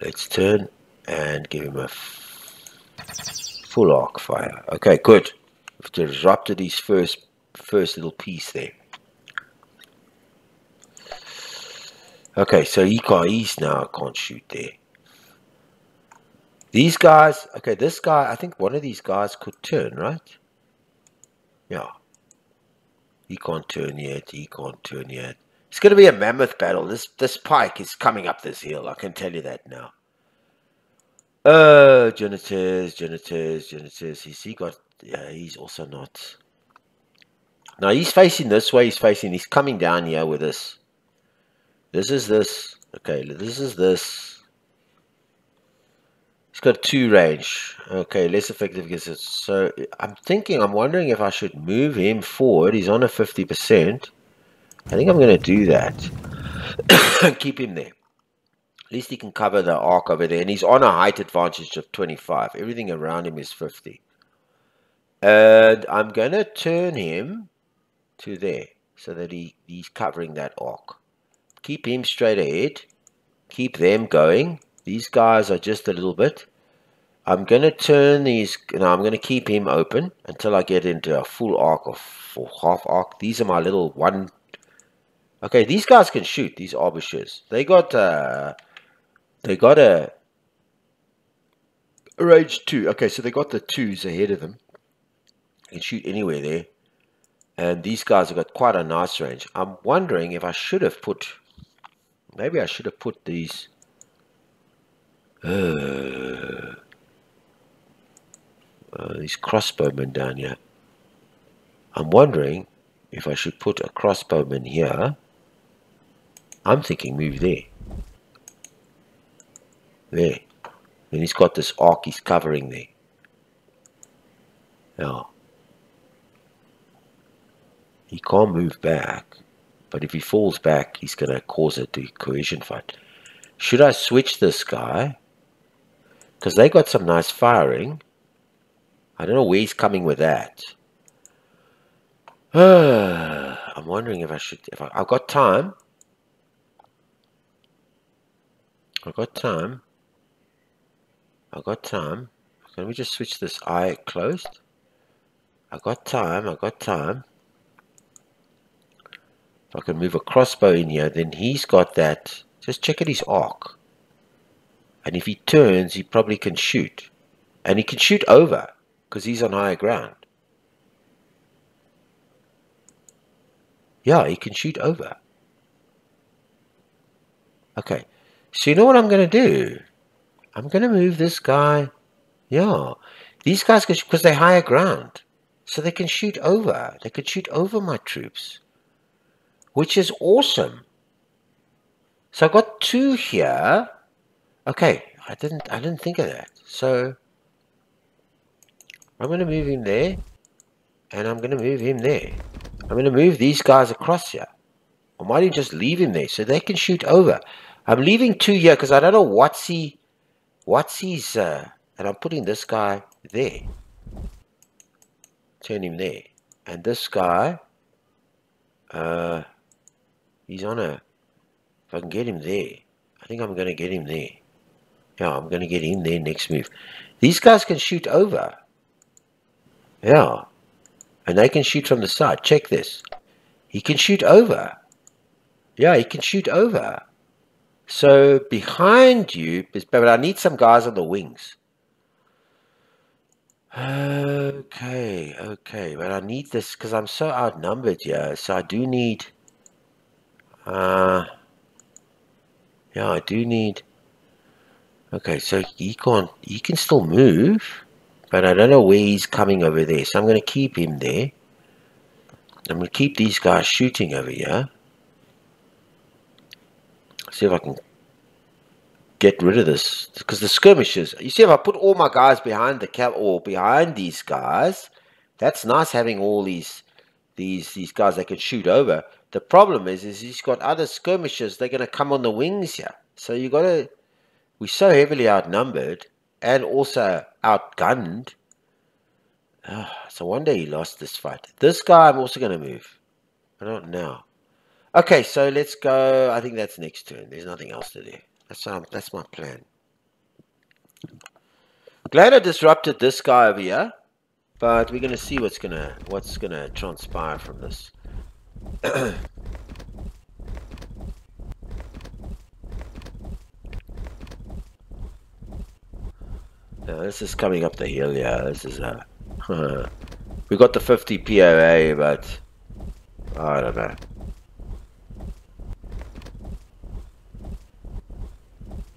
Let's turn and give him a full arc fire. Okay, good. We've disrupted his first little piece there. Okay, so he's now can't shoot there. These guys, okay, this guy, I think one of these guys could turn, right? Yeah. He can't turn yet. He can't turn yet. It's going to be a mammoth battle. This pike is coming up this hill. I can tell you that now. Junitus. He's also not. Now he's facing this way. He's coming down here with this. This is this. Okay, this is this. He's got 2 range. Okay, less effective against it. So I'm wondering if I should move him forward. He's on a 50%. I think I'm going to do that. And keep him there. At least he can cover the arc over there. And he's on a height advantage of 25. Everything around him is 50. And I'm going to turn him to there. So that he's covering that arc. Keep him straight ahead. Keep them going. These guys are just a little bit. I'm going to turn these... No, I'm going to keep him open until I get into a full arc or half arc. These are my little one... Okay, these guys can shoot, these Arbishers. They got a range 2. Okay, so they got the 2s ahead of them. They can shoot anywhere there. And these guys have got quite a nice range. I'm wondering if I should have put... Maybe I should have put these... these crossbowmen down here. I'm wondering if I should put a crossbowman here. I'm thinking move there. There. And he's got this arc he's covering there. Yeah. He can't move back. But if he falls back, he's going to cause a cohesion fight. Should I switch this guy? Because they got some nice firing. I don't know where he's coming with that. I'm wondering if I should... I've got time. I've got time. Can we just switch this eye closed? I got time. If I can move a crossbow in here, then he's got that. Just check at his arc. And if he turns, he probably can shoot. And he can shoot over, because he's on higher ground. Yeah, he can shoot over. Okay. So you know what I'm going to do? I'm going to move this guy. Yeah. These guys, because they're higher ground. So they can shoot over. They could shoot over my troops. Which is awesome. So I got 2 here. Okay. I didn't think of that. So I'm going to move him there. And I'm going to move him there. I'm going to move these guys across here. Or might even just leave him there so they can shoot over. I'm leaving 2 here because I don't know what's his, and I'm putting this guy there. Turn him there. And this guy, he's on a, if I can get him there, I think I'm going to get him there. Yeah, I'm going to get him there next move. These guys can shoot over. Yeah. And they can shoot from the side. Check this. He can shoot over. Yeah, he can shoot over. So behind you, but I need some guys on the wings. Okay. But I need this because I'm so outnumbered here. So I do need... yeah, I do need... Okay, so he can still move. But I don't know where he's coming over there. So I'm going to keep him there. I'm going to keep these guys shooting over here. See if I can get rid of this. Because the skirmishes... You see, if I put all my guys behind the cap or behind these guys, that's nice having all these guys that can shoot over. The problem is he's got other skirmishers. They're going to come on the wings here. So you got to... We're so heavily outnumbered and also outgunned. So one day he lost this fight. This guy I'm also going to move. I don't know. Okay, so let's go. I think that's next turn. There's nothing else to do. That's my plan. Glad I disrupted this guy over here, but we're going to see what's gonna transpire from this. Now, this is coming up the hill. Yeah, this is we got the 50 POA, but I don't know.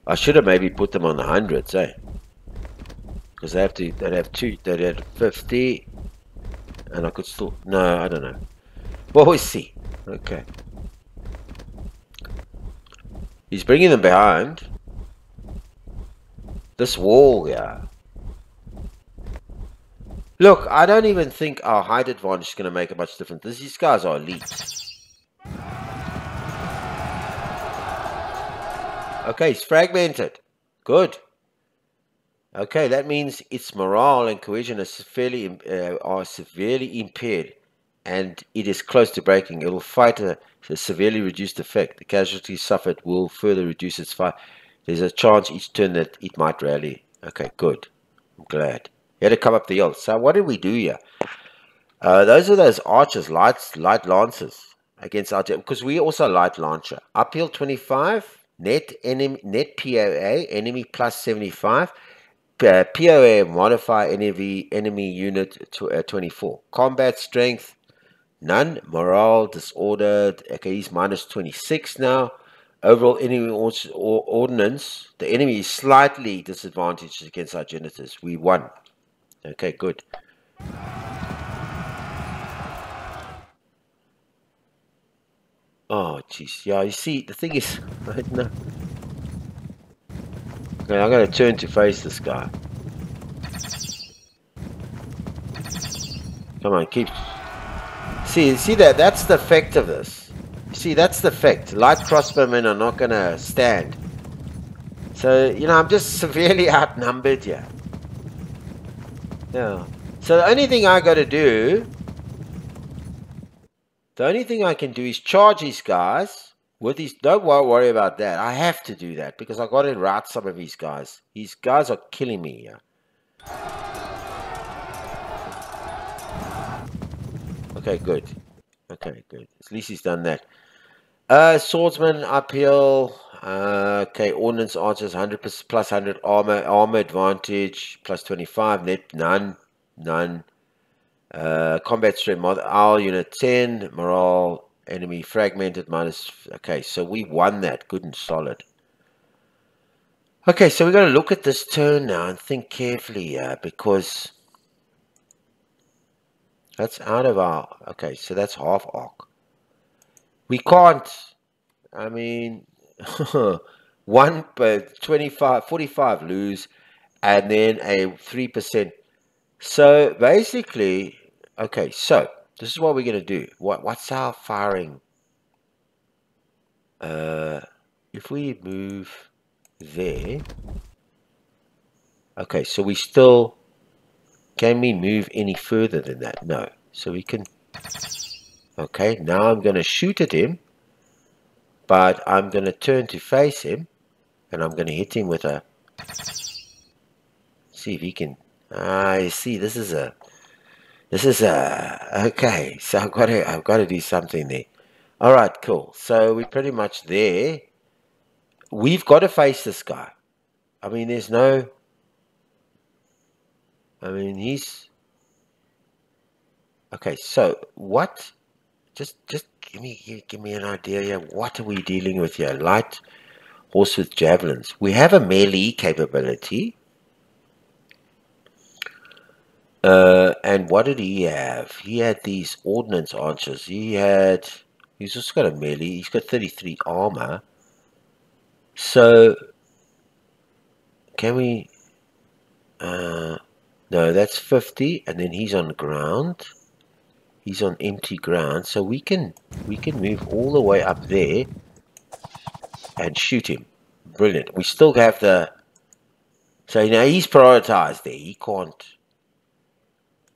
I should have maybe put them on the hundreds, eh? Because they'd have 50, and I could still, no, I don't know. Well, we'll see. Okay. He's bringing them behind. This wall, yeah. Look, I don't even think our height advantage is going to make a much difference. These guys are elite. Okay, it's fragmented. Good. Okay, that means its morale and cohesion are severely impaired, and it is close to breaking. It will fight a severely reduced effect. The casualties suffered will further reduce its fight. There's a chance each turn that it might rally. Okay, good. I'm glad. He had to come up the hill. So what did we do here? Those are those archers, light lancers against our... Because we also light lancer. Uphill 25. Net POA, enemy plus 75. POA modify enemy unit to 24. Combat strength, none. Morale, disordered. Okay, he's minus 26 now. Overall enemy ordnance. The enemy is slightly disadvantaged against our Genitors. We won. Okay, good. Oh, jeez. Yeah, you see, the thing is... no. Okay, I'm going to turn to face this guy. Come on, keep. See that? That's the effect of this. See, that's the effect. Light crossbowmen are not going to stand. So, you know, I'm just severely outnumbered here. Yeah. So the only thing I got to do, the only thing I can do is charge these guys with these. Don't worry about that. I have to do that because I got to rout some of these guys. These guys are killing me here. Okay, good. Okay, good. At least he's done that. Swordsman uphill. Okay, ordnance archers 100 plus 100 armor advantage plus 25 net none. Combat strength owl unit 10 morale enemy fragmented minus. Okay, so we won that good and solid. Okay, so we're going to look at this turn now and think carefully because that's out of our. Okay, so that's half arc. We can't. I mean. 45 lose and then a 3%. So basically, okay, so this is what we're going to do. What's our firing? If we move there, okay, so we still, can we move any further than that? No. So we can, okay, now I'm going to shoot at him, but I'm going to turn to face him, and I'm going to hit him with a, see if he can, you see, this is a, okay, so I've got to do something there. All right, cool. So we're pretty much there. We've got to face this guy. I mean, there's no, I mean, he's, okay, so what, just give me an idea here. What are we dealing with here? Light horse with javelins. We have a melee capability. And what did he have? He had these ordnance archers. He's just got a melee. He's got 33 armor. So, can we, no, that's 50, and then he's on ground. He's on empty ground, so we can move all the way up there and shoot him. Brilliant. We still have the, so now he's prioritized there. He can't,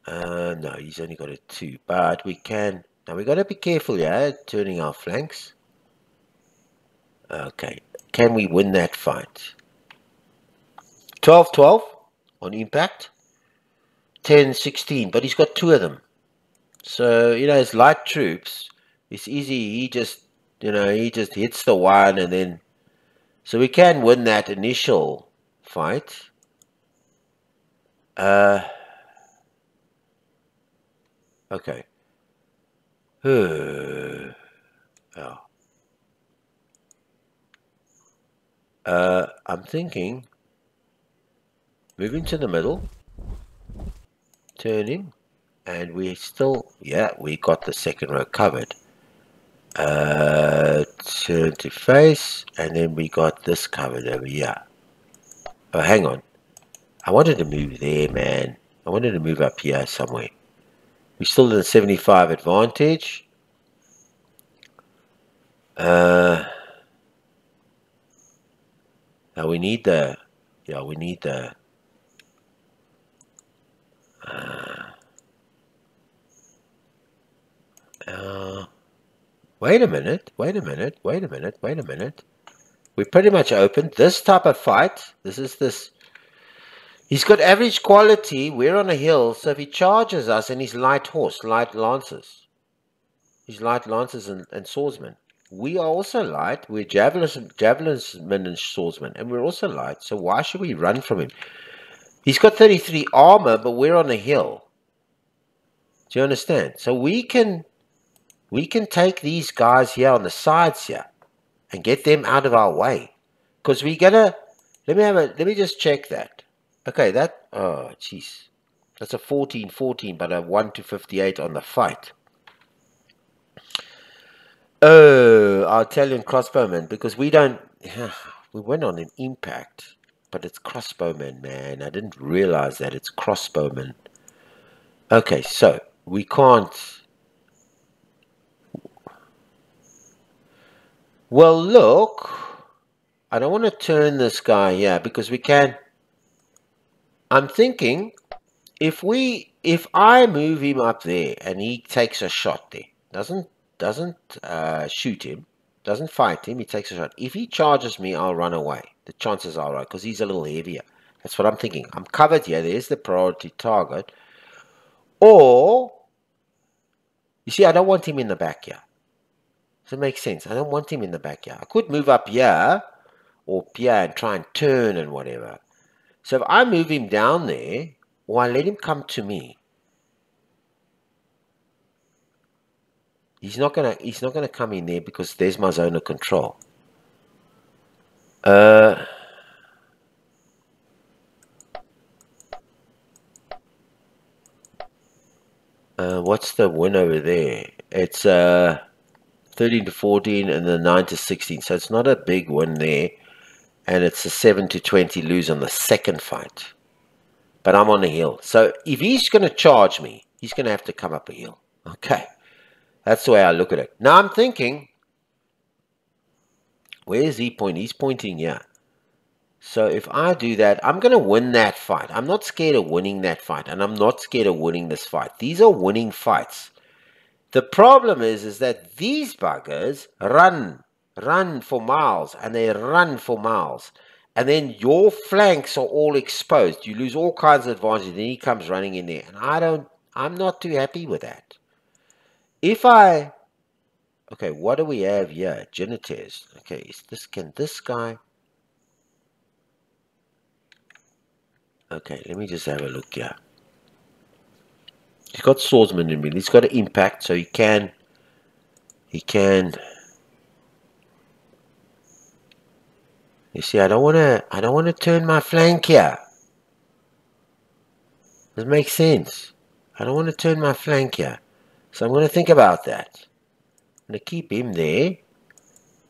no, he's only got a 2, but we can, now we got to be careful here, turning our flanks. Okay, can we win that fight? 12-12 on impact, 10-16, but he's got 2 of them. So, you know, his light troops, it's easy, he just, you know, he just hits the one and then, so we can win that initial fight. Okay. Oh. I'm thinking, moving to the middle, turn him, and we still, yeah, we got the second row covered. Turn to face, and then we got this covered over here. Oh, hang on. I wanted to move there, man. I wanted to move up here somewhere. We're still in the 75 advantage. Now we need the, yeah, we need the, wait a minute. We pretty much opened this type of fight. He's got average quality. We're on a hill, so if he charges us and he's light horse, light lancers, and swordsmen. We are also light. We're javelinsmen and swordsmen, and we're also light. So why should we run from him? He's got 33 armor, but we're on a hill. Do you understand? So we can take these guys here on the sides here and get them out of our way. Because we gotta, let me just check that. Okay, that, oh jeez. That's a 14-14, but a 1-58 on the fight. Oh, our Italian crossbowmen, because we don't, we went on an impact, but it's crossbowmen, man. I didn't realize that it's crossbowmen. Okay, so We can't. Well, look, I don't want to turn this guy here because we can. I'm thinking if I move him up there and he takes a shot there, doesn't shoot him, doesn't fight him, he takes a shot. If he charges me, I'll run away. The chances are right because he's a little heavier. That's what I'm thinking. I'm covered here. There's the priority target. Or you see, I don't want him in the back here. Does it make sense? I don't want him in the back here. I could move up here or here and try and turn and whatever. So if I move him down there, or I let him come to me, he's not gonna come in there because there's my zone of control. What's the win over there? It's 13 to 14 and the 9 to 16. So it's not a big win there. And it's a 7 to 20 lose on the second fight. But I'm on a hill. So if he's going to charge me, he's going to have to come up a hill. Okay. That's the way I look at it. Now I'm thinking, where is he pointing? He's pointing here. So if I do that, I'm going to win that fight. I'm not scared of winning that fight. And I'm not scared of winning this fight. These are winning fights. The problem is that these buggers run for miles. And they run for miles. And then your flanks are all exposed. You lose all kinds of advantage. Then he comes running in there. And I'm not too happy with that. Okay, what do we have here? Genitors. Okay, can this guy? Okay, let me just have a look here. He's got swordsman in me. He's got an impact, so he can. You see, I don't want to turn my flank here. Does it make sense? I don't want to turn my flank here. So I'm going to think about that. I'm going to keep him there.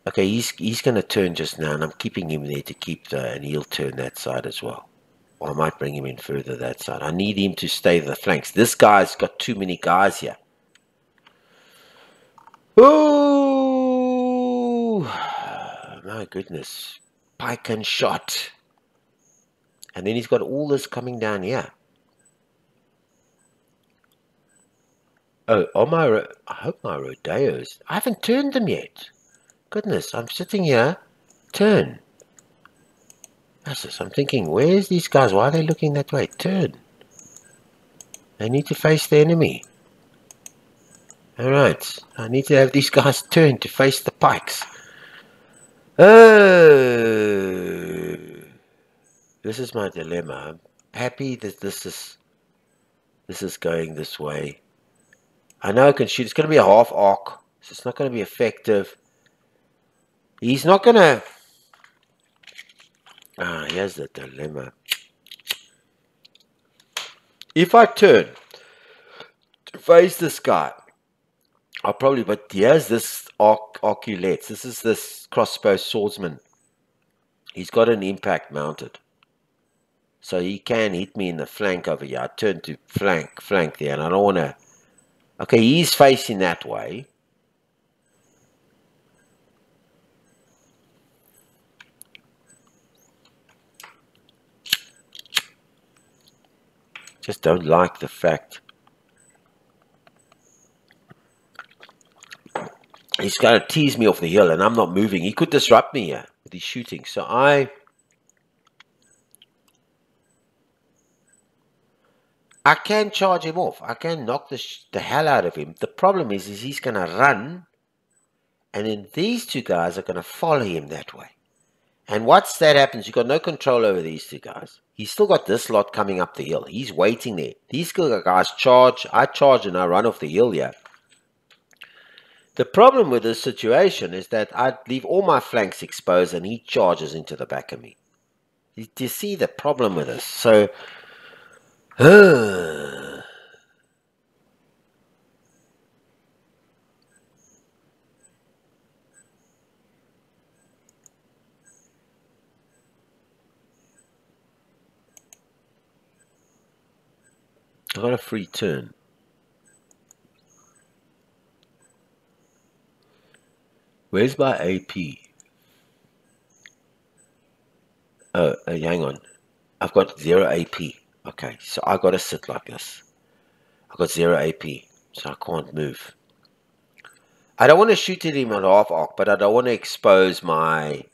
Okay, he's going to turn just now, and I'm keeping him there to keep and he'll turn that side as well. Or I might bring him in further that side. I need him to stay the flanks. This guy's got too many guys here. Ooh! My goodness. Pike and shot. And then he's got all this coming down here. Oh, I hope my rodeos. I haven't turned them yet. Goodness, I'm sitting here. Turn. I'm thinking, where's these guys? Why are they looking that way? Turn. They need to face the enemy. Alright. I need to have these guys turn to face the pikes. Oh. This is my dilemma. I'm happy that this is going this way. I know I can shoot. It's going to be a half arc. So it's not going to be effective. He's not going to... here's the dilemma. If I turn to face this guy, I'll probably... But here's this arculettes. This is this crossbow swordsman. He's got an impact mounted. So he can hit me in the flank over here. I turn to flank there, and I don't want to... Okay, he's facing that way. Just don't like the fact he's got to tease me off the hill, and I'm not moving. He could disrupt me here with his shooting. So I can charge him off. I can knock the hell out of him. The problem is he's going to run, and then these two guys are going to follow him that way. And once that happens, you've got no control over these two guys. He's still got this lot coming up the hill. He's waiting there. These guys charge. I charge and I run off the hill here. The problem with this situation is that I leave all my flanks exposed and he charges into the back of me. Do you see the problem with this? So... I got a free turn. Where's my AP? Oh, hang on. I've got 0 AP. Okay, so I got to sit like this. I've got 0 AP, so I can't move. I don't want to shoot at him at half arc, but I don't want to expose my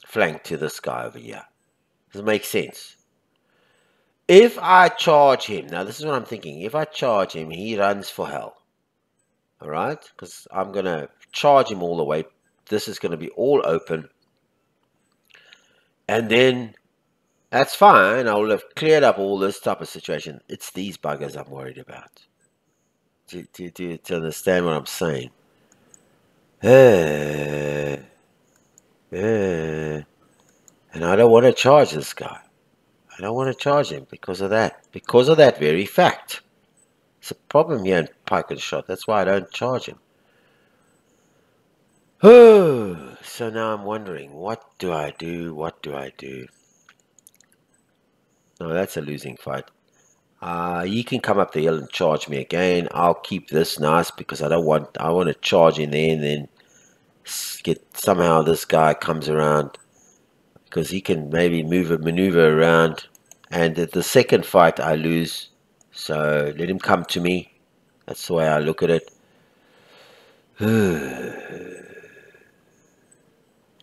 flank to this guy over here. Does it make sense? If I charge him, now this is what I'm thinking. If I charge him, he runs for hell. Alright? Because I'm going to charge him all the way. This is going to be all open. And then, that's fine. I will have cleared up all this type of situation. It's these buggers I'm worried about. To understand what I'm saying. And I don't want to charge this guy. I don't want to charge him because of that. Because of that very fact. It's a problem here in Pike and Shot. That's why I don't charge him. So now I'm wondering, what do I do? What do I do? No, that's a losing fight. He can come up the hill and charge me again. I'll keep this nice because I want to charge in there and then somehow this guy comes around because he can maybe maneuver around. And at the second fight I lose. So let him come to me. That's the way I look at it.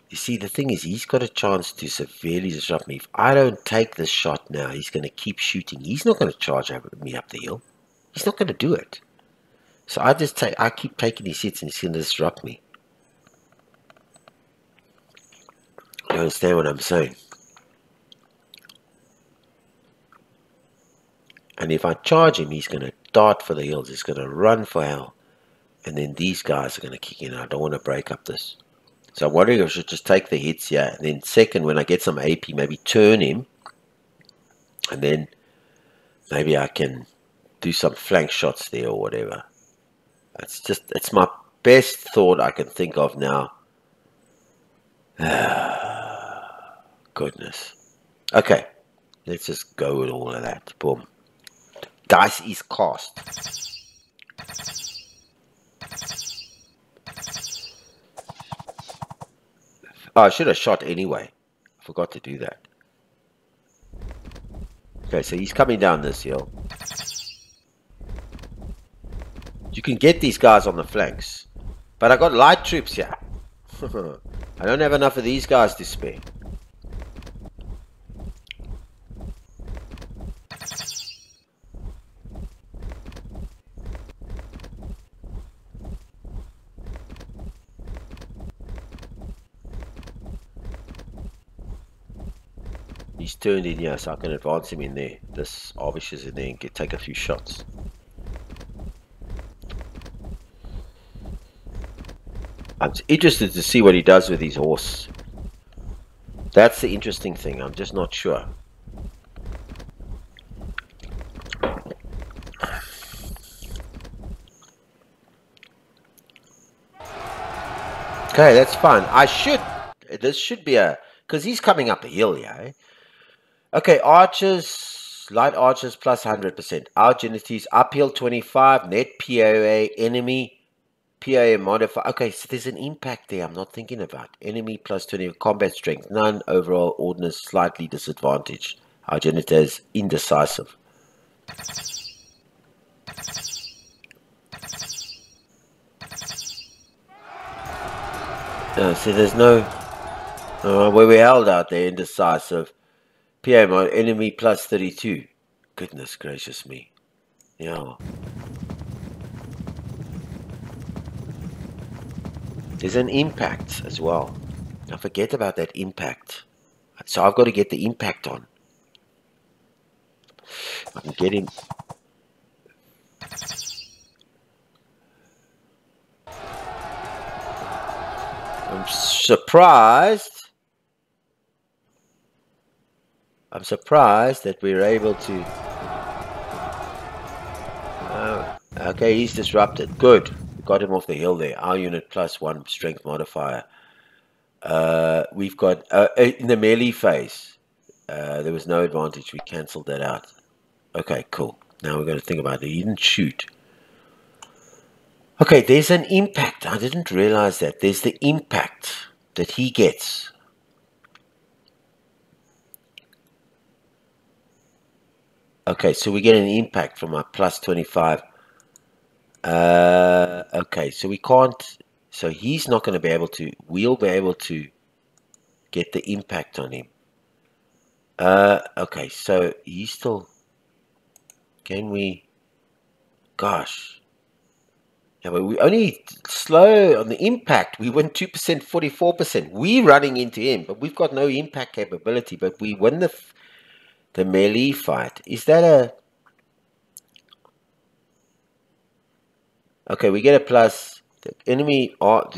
You see, the thing is, he's got a chance to severely disrupt me. If I don't take this shot now, he's going to keep shooting. He's not going to charge me up the hill. He's not going to do it. So I keep taking these hits and he's going to disrupt me. You understand what I'm saying? And if I charge him, he's going to dart for the hills. He's going to run for hell. And then these guys are going to kick in. I don't want to break up this. So I'm wondering if I should just take the hits here. And then second, when I get some AP, maybe turn him. And then maybe I can do some flank shots there or whatever. It's my best thought I can think of now. Goodness. Okay. Let's just go with all of that. Boom. Dice is cast. Oh, I should have shot anyway. I forgot to do that. Okay, so he's coming down this hill. You can get these guys on the flanks. But I got light troops here. I don't have enough of these guys to spare. He's turned in here, so I can advance him in there. This Arvish is in there and take a few shots. I'm interested to see what he does with his horse. That's the interesting thing. I'm just not sure. Okay, that's fine. This should be because he's coming up a hill, yeah. Okay, archers, light archers plus 100%. Our agilities, uphill 25, net POA, enemy, POA modifier. Okay, so there's an impact there I'm not thinking about. Enemy plus 20, combat strength, none, overall, ordnance slightly disadvantaged. Our agility is indecisive. So there's no, where we held out there, indecisive. PM on enemy plus 32. Goodness gracious me. Yeah. There's an impact as well. Now forget about that impact. So I've got to get the impact on. I can get him. I'm surprised that we're able to. Okay, he's disrupted. Good. We got him off the hill there. Our unit plus 1 strength modifier. We've got in the melee phase. There was no advantage. We cancelled that out. Okay, cool. Now we're going to think about it. He didn't shoot. Okay, there's an impact. I didn't realize that. There's the impact that he gets. Okay, so we get an impact from our plus 25. Okay, so we can't. So he's not going to be able to. We'll be able to get the impact on him. Okay, so he's still. Can we? Gosh. Yeah, but we only slow on the impact. We win 2%, 44%. We're running into him, but we've got no impact capability. But we win the melee fight. Is that a... Okay, we get a plus. The enemy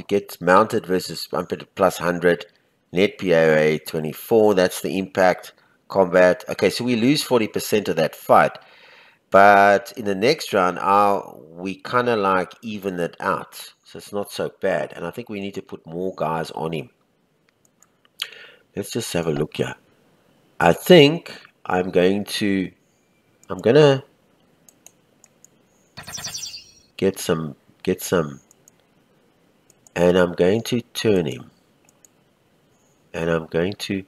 gets mounted versus plus 100. Net POA 24. That's the impact. Combat. Okay, so we lose 40% of that fight. But in the next round, we kind of like even it out. So it's not so bad. And I think we need to put more guys on him. Let's just have a look here. I think I'm gonna get some, and I'm going to turn him. And I'm going to,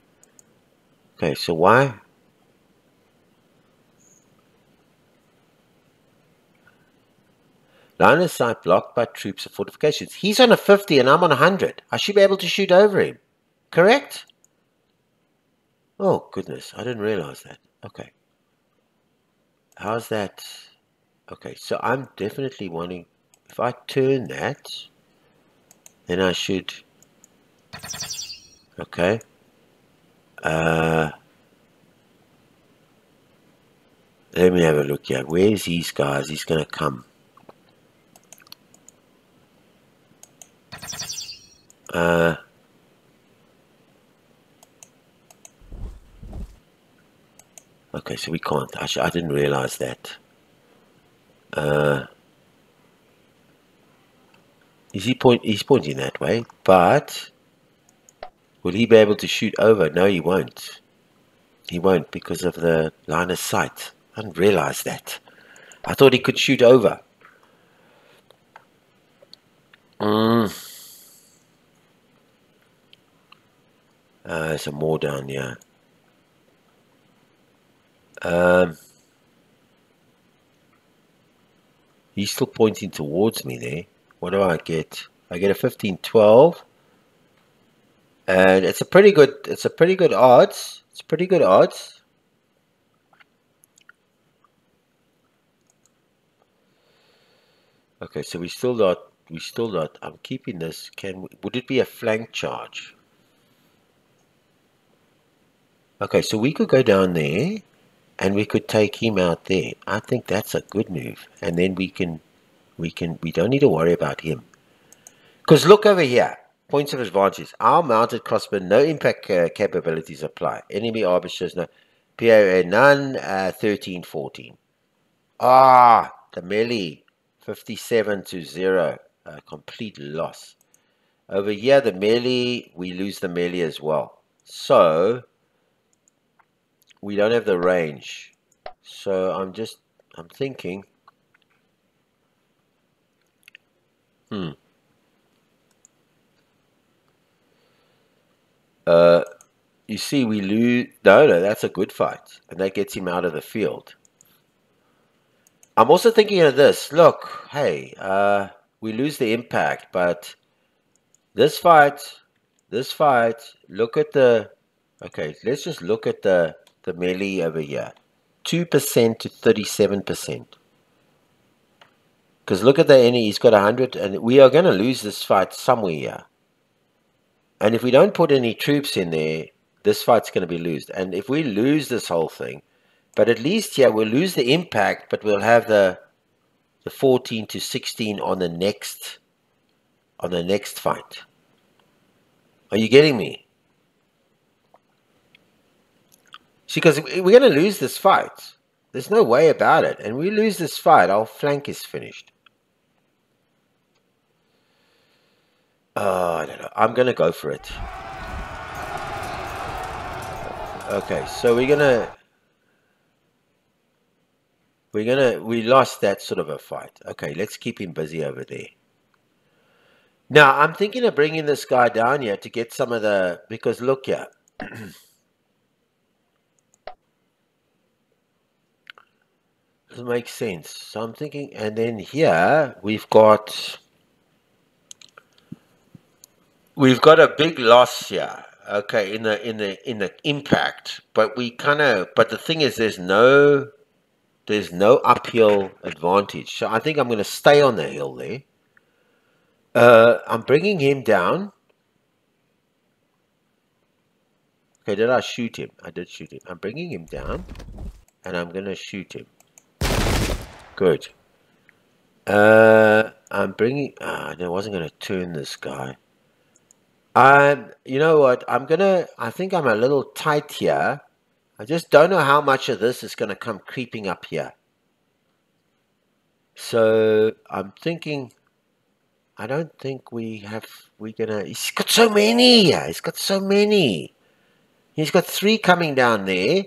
okay, so why? Line of sight blocked by troops of fortifications. He's on a 50 and I'm on 100. I should be able to shoot over him. Correct? Oh, goodness. I didn't realize that. Okay. How's that? Okay, so I'm definitely wanting... If I turn that, then I should... Okay. Let me have a look here. Where's these guys? He's going to come. Okay, so we can't. I didn't realize that. He's pointing that way, but will he be able to shoot over? No, he won't. He won't because of the line of sight. I didn't realize that. I thought he could shoot over. There's some more down here. He's still pointing towards me there. What do I get? I get a 15-12. And it's a pretty good odds. It's pretty good odds. Okay, so we still not, I'm keeping this. Would it be a flank charge? Okay, so we could go down there and we could take him out there. I think that's a good move. And then we don't need to worry about him. Because look over here. Points of advantage. Our mounted crossbow, no impact capabilities apply. Enemy arbiters, no. POA, none. 13, 14. The melee. 57-0. Complete loss. Over here, the melee, we lose the melee as well. So, we don't have the range. So, I'm thinking. You see, we lose. No, that's a good fight. And that gets him out of the field. I'm also thinking of this. Look, hey, we lose the impact, but this fight, look at the... Okay, let's just look at the melee over here. 2% to 37%. Because look at the enemy, he's got 100, and we are going to lose this fight somewhere here. And if we don't put any troops in there, this fight's going to be lost. And if we lose this whole thing, but at least, yeah, we'll lose the impact, but we'll have the 14 to 16 on the next fight. Are you getting me? See, because we're going to lose this fight. There's no way about it. And we lose this fight, our flank is finished. I don't know. I'm going to go for it. Okay, so we lost that sort of a fight. Okay, let's keep him busy over there. Now, I'm thinking of bringing this guy down here to get some of the... Because look here. Doesn't make sense. So I'm thinking... And then here, we've got... We've got a big loss here. Okay, in the impact. But we kind of... But the thing is, there's no uphill advantage. So I think I'm going to stay on the hill there. I'm bringing him down. Okay, did I shoot him? I did shoot him. I'm bringing him down. And I'm going to shoot him. Good. I'm bringing... I wasn't going to turn this guy. You know what? I think I'm a little tight here. I just don't know how much of this is going to come creeping up here. So I'm thinking... I don't think we're gonna... He's got so many here. He's got so many. He's got 3 coming down there.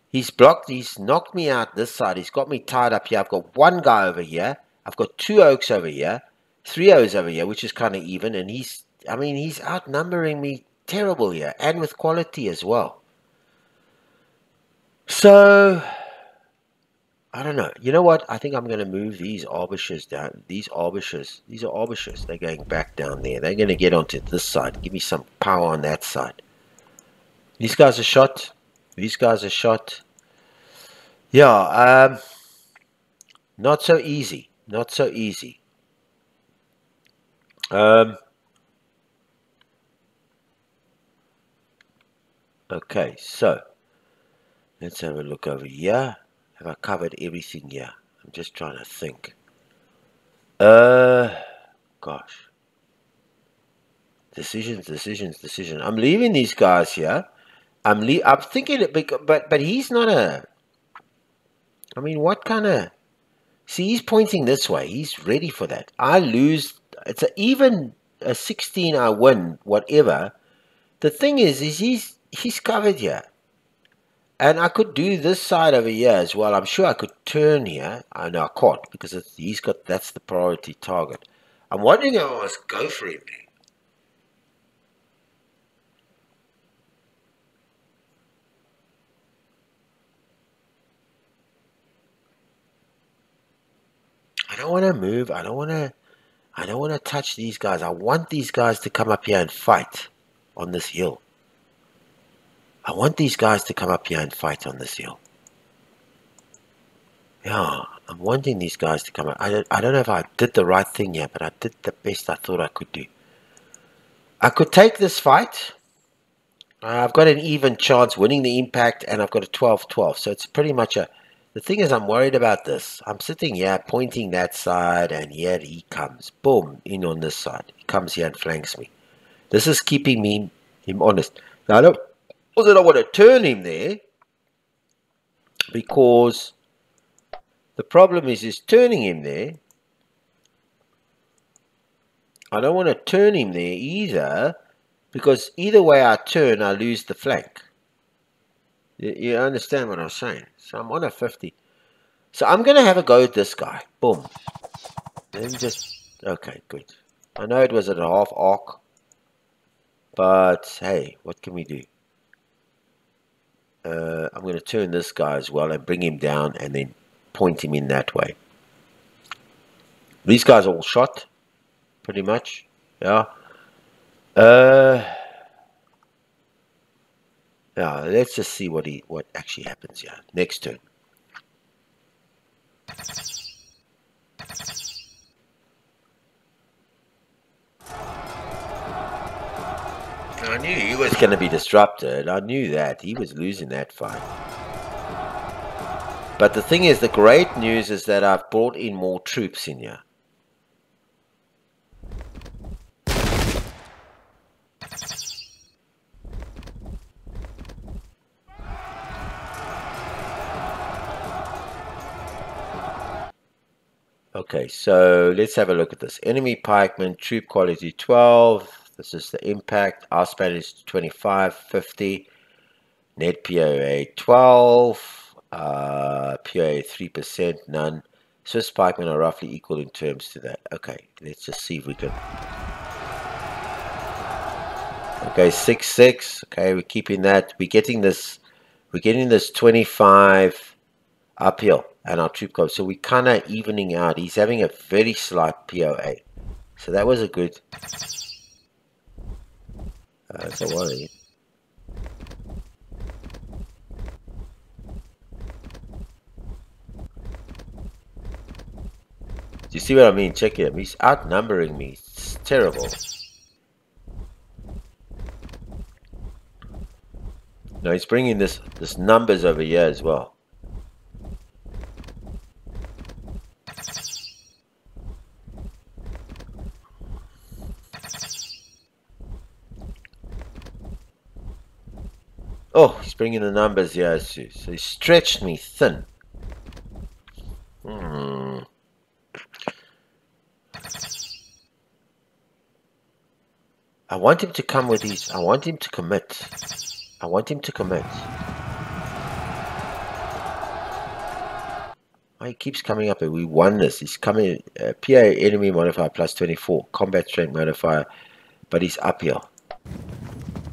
He's blocked. He's knocked me out this side. He's got me tied up here. I've got 1 guy over here. I've got 2 oaks over here. 3 O's over here, which is kind of even. And he's outnumbering me terrible here. And with quality as well. So... I don't know. You know what? I think I'm going to move these Arbishers down. These are Arbishers. They're going back down there. They're going to get onto this side. Give me some power on that side. These guys are shot. These guys are shot. Yeah, not so easy. Not so easy. Okay, so let's have a look over here. Have I covered everything here? I'm just trying to think. Gosh. Decisions. I'm leaving these guys here. I'm thinking, but he's not a... I mean, what kind of... See, he's pointing this way. He's ready for that. I lose. It's even a 16, I win, whatever. The thing is he's covered here. And I could do this side over here as well. I'm sure I could turn here. I know I can't because that's the priority target. I'm wondering if I must go for him. I don't want to move. I don't want to touch these guys. I want these guys to come up here and fight on this hill. I want these guys to come up here and fight on this hill. Yeah, I'm wanting these guys to come up. I don't know if I did the right thing here, but I did the best I thought I could do. I could take this fight. I've got an even chance winning the impact, and I've got a 12-12. So it's pretty much a... The thing is, I'm worried about this. I'm sitting here pointing that side, and here he comes. Boom, in on this side. He comes here and flanks me. This is keeping him honest. Now, I don't want to turn him there, because the problem is turning him there. I don't want to turn him there either, because either way I turn, I lose the flank. You understand what I'm saying? So I'm on a 50. So I'm going to have a go at this guy. Boom. Then just... Okay, good. I know it was at a half arc. But, hey, what can we do? I'm going to turn this guy as well and bring him down and then point him in that way. These guys are all shot. Pretty much. Yeah. Yeah, let's just see what actually happens here. Next turn. I knew he was going to be disrupted. I knew that. He was losing that fight. But the thing is, the great news is that I've brought in more troops in here. Okay, so let's have a look at this. Enemy pikeman, troop quality 12. This is the impact. Our span is 25, 50. Net POA 12. POA 3%, none. Swiss pikemen are roughly equal in terms to that. Okay, let's just see if we can... Okay, 6-6. Okay, we're keeping that. We're getting this 25 uphill and our troop code. So we're kind of evening out. He's having a very slight POA. So that was a good. That's a worry. Do you see what I mean? Check him. He's outnumbering me. It's terrible. No, he's bringing this numbers over here as well. Oh, he's bringing the numbers here too. So he stretched me thin. I want him to come with his. I want him to commit. I want him to commit. Oh, he keeps coming up. We won this. He's coming. PA enemy modifier plus 24. Combat strength modifier. But he's up here.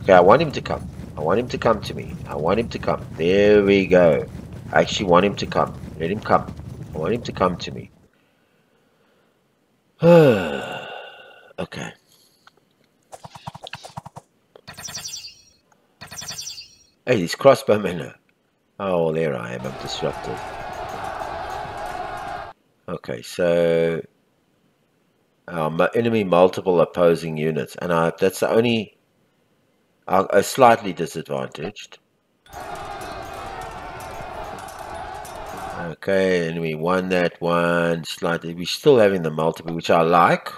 Okay, I want him to come. I want him to come to me. I want him to come. There we go. I actually want him to come. Let him come. I want him to come to me. Okay. Hey, these crossbowmen. Oh, there I am. I'm disrupted. Okay, so enemy multiple opposing units, and that's the only. Slightly disadvantaged. Okay, and we won that one slightly. We're still having the multiple, which I like.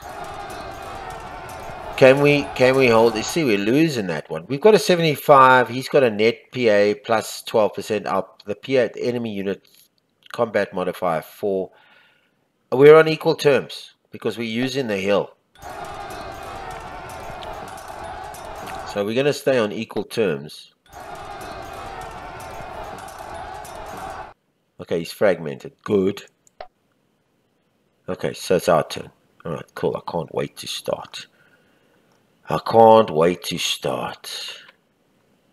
Can we hold? You see, we're losing that one. We've got a 75. He's got a net PA plus 12% up. The PA the enemy unit combat modifier 4. We're on equal terms because we're using the hill. So we're going to stay on equal terms. Okay, he's fragmented. Good. Okay, so it's our turn. All right, cool. I can't wait to start. I can't wait to start.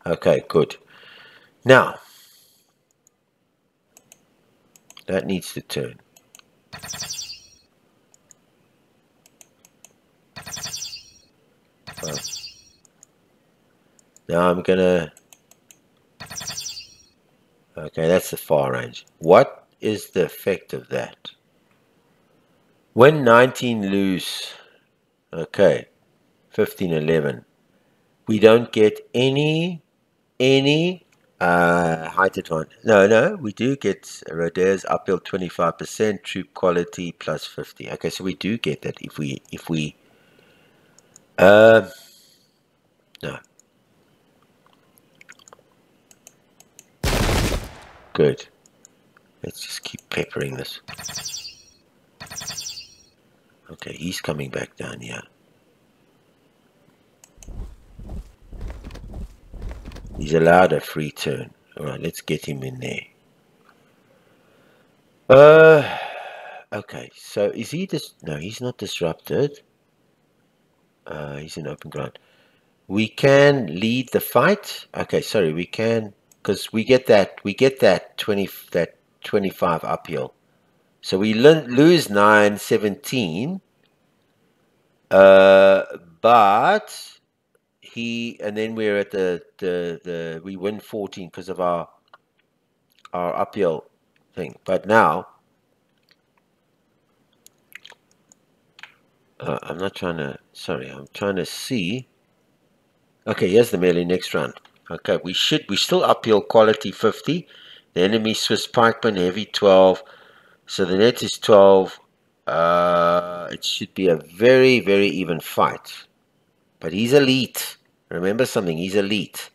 Okay, good. Now, that needs to turn. Well, now I'm gonna. Okay, that's the far range. What is the effect of that? When 19 loose, okay, 15-11, we don't get any height advantage. No, we do get Rodeo's uphill 25%, troop quality plus 50. Okay, so we do get that if we no. Good. Let's just keep peppering this. Okay, he's coming back down here. He's allowed a free turn. Alright, let's get him in there. Okay, so is he no, he's not disrupted. He's in open ground. We can lead the fight. Okay, sorry, we can, because we get that 25 uphill. So we lose 9-17. But and then we're at the we win 14 because of our uphill thing. But now I'm not trying to. Sorry, I'm trying to see. Okay, here's the melee next round. Okay, we still uphill quality 50. The enemy Swiss pikeman heavy 12. So the net is 12. It should be a very, very even fight. But he's elite. Remember something, he's elite.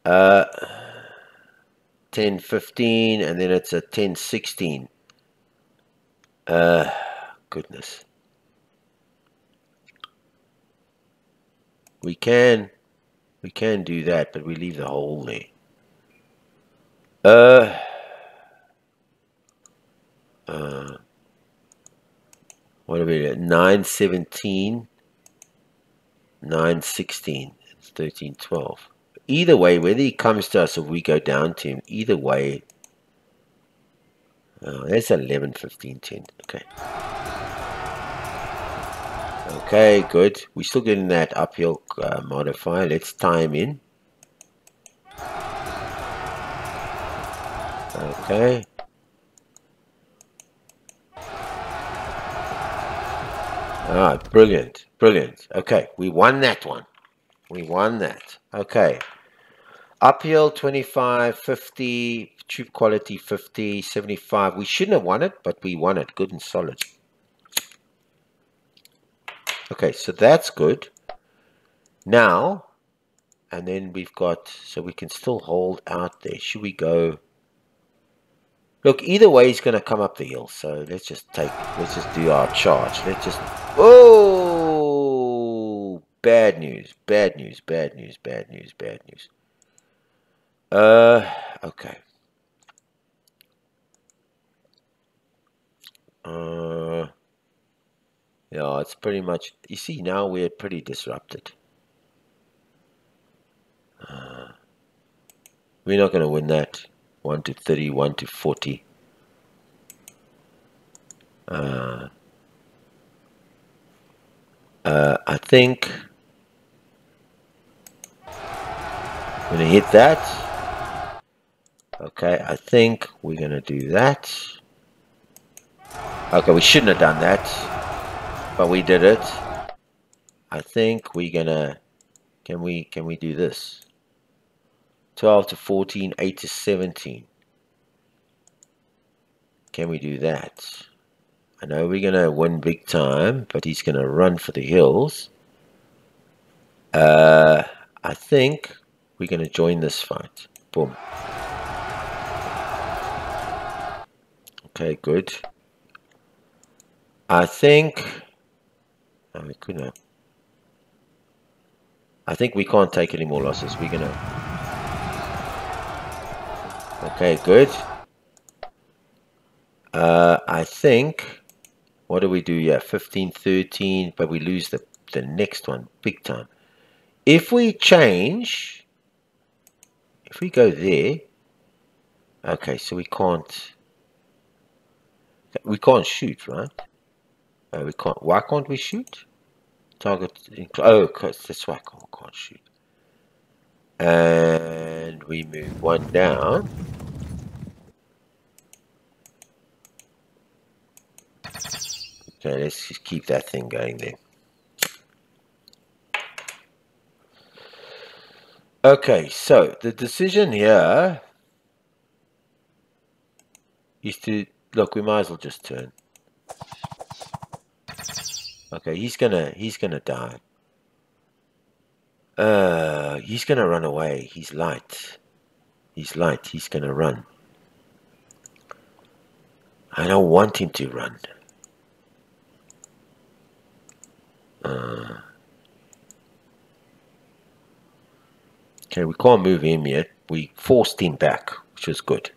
10-15, and then it's a 10-16. Goodness. We can do that, but we leave the hole there. What are we at? 9-17, 9-16. 13, 12. Either way, whether he comes to us or we go down to him, either way. There's 11, 15, 10. Okay. Okay, good. We're still getting that uphill modifier. Let's tie him in. Okay. Ah, brilliant. Brilliant. Okay, we won that one. We won that. Okay. Uphill 25, 50, tube quality 50, 75. We shouldn't have won it, but we won it. Good and solid. Okay, so that's good. Now, and then we've got, so we can still hold out there. Should we go? Look, either way he's going to come up the hill. So let's just do our charge. Let's just, oh, bad news, bad news, bad news, bad news, bad news. Okay. Yeah, it's pretty much, you see, now we're pretty disrupted. We're not going to win that. 1 to 30, 1 to 40. I think I'm going to hit that. Okay, I think we're going to do that. Okay, we shouldn't have done that, but we did it. I think we're going to, can we do this? 12 to 14, 8 to 17. Can we do that? I know we're going to win big time, but he's going to run for the hills. I think we're going to join this fight. Boom. Okay, good. I think... Oh, we couldn't have. I think we can't take any more losses. We're going to... Okay, good. I think... What do we do? Yeah, 15, 13, but we lose the next one big time. If we change, if we go there, okay, so we can't shoot, right? We can't. Why can't we shoot? Target. Oh, cause that's why I can't shoot. And we move one down. Okay, let's just keep that thing going there. Okay, so the decision here is to look. We might as well just turn. Okay, he's gonna die. He's gonna run away. He's light. He's light. He's gonna run. I don't want him to run. Okay, we can't move him yet. We forced him back, which was good.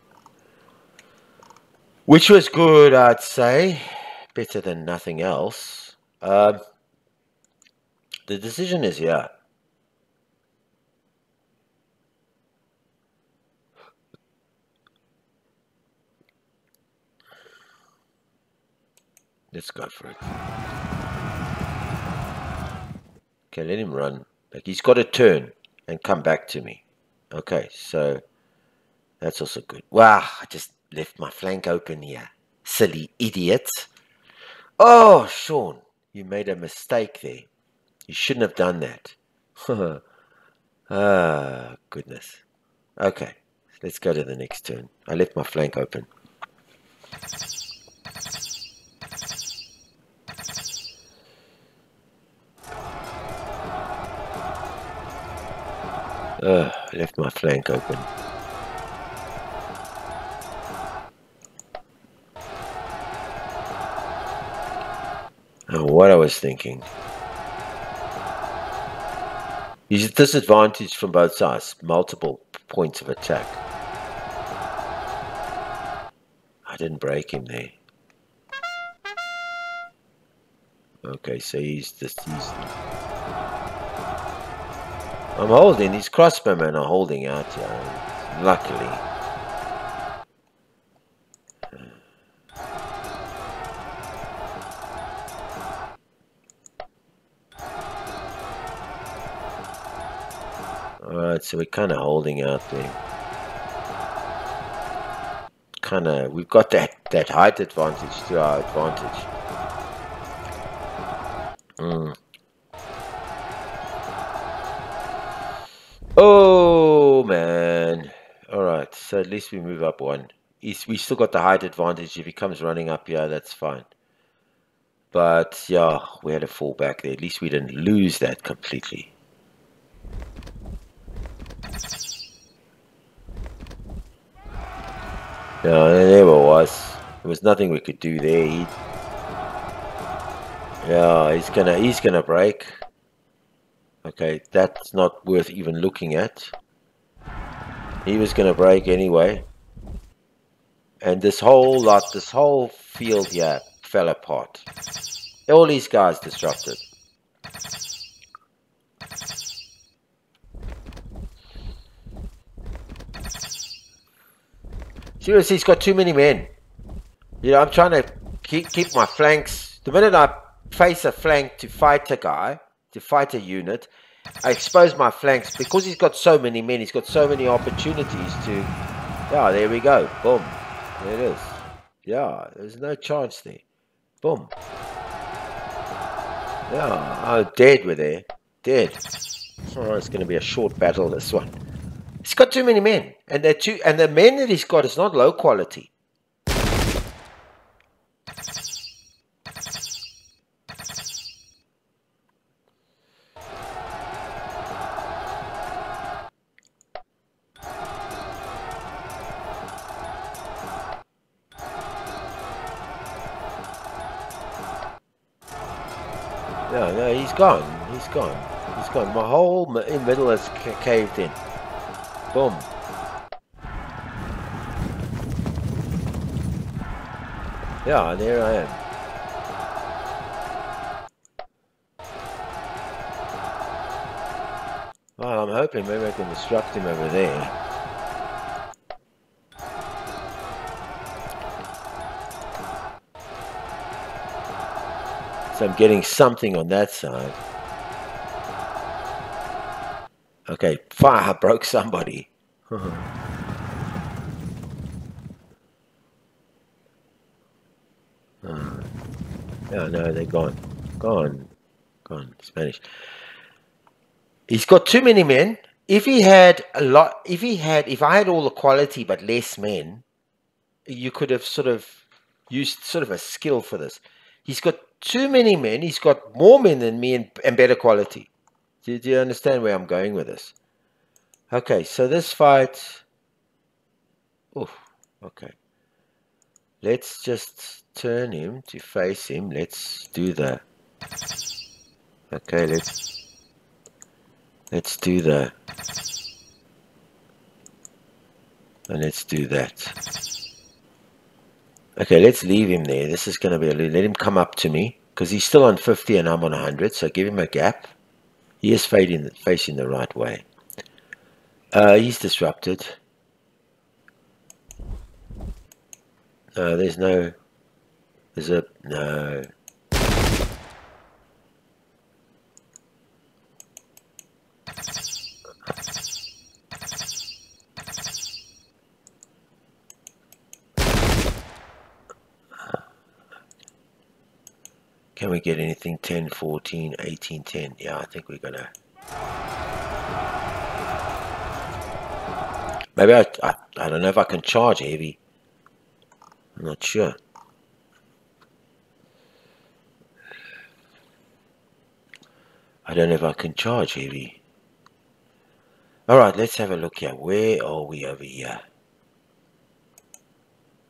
Which was good, I'd say. Better than nothing else. The decision is here. Let's go for it. Okay, let him run. Like, he's got to turn and come back to me. Okay, so that's also good. Wow, I just left my flank open here. Silly idiot. Oh, Sean, you made a mistake there. You shouldn't have done that. Ah, goodness. Okay, let's go to the next turn. I left my flank open. I left my flank open. Oh, what I was thinking. He's disadvantaged from both sides. Multiple points of attack. I didn't break him there. Okay, so he's I'm holding. These crossbowmen are holding out here. Luckily. Alright, so we're kind of holding out there. We've got that height advantage to our advantage. Oh man. Alright, so at least we move up one. We still got the height advantage. If he comes running up here, that's fine. But yeah, we had a fall back there. At least we didn't lose that completely. No, there never was. There was nothing we could do there. Yeah, he's gonna break. Okay, that's not worth even looking at. He was gonna break anyway. And this whole field here fell apart. All these guys disrupted. Seriously, he's got too many men. You know, I'm trying to keep my flanks. The minute I face a flank to fight a guy, to fight a unit, I expose my flanks because he's got so many men. He's got so many opportunities to. Yeah, there we go. Boom. There it is. Yeah, there's no chance there. Boom. Yeah, oh, dead we're there. Dead. Oh, it's going to be a short battle, this one. He's got too many men. And the men that he's got is not low quality. Yeah, no, he's gone. He's gone. He's gone. My whole middle is caved in. Boom. Yeah, there I am. Well, I'm hoping maybe I can disrupt him over there. So I'm getting something on that side. Okay, fire broke somebody. Yeah, no, they're gone. Gone. Spanish. He's got too many men. If I had all the quality but less men, you could have sort of used sort of a skill for this. He's got too many men. He's got more men than me and better quality. Do you understand where I'm going with this? Okay, so this fight. Oof, okay. Let's just turn him to face him. Let's do the. Okay, let's do the. And let's do that. Okay, let's leave him there. This is going to be let him come up to me because he's still on 50 and I'm on 100. So give him a gap. He is facing the right way. He's disrupted. No, there's no. There's a no. Can we get anything 10, 14, 18, 10? Yeah, I think we're gonna. Maybe I don't know if I can charge heavy. I'm not sure. I don't know if I can charge heavy. Alright, let's have a look here. Where are we over here?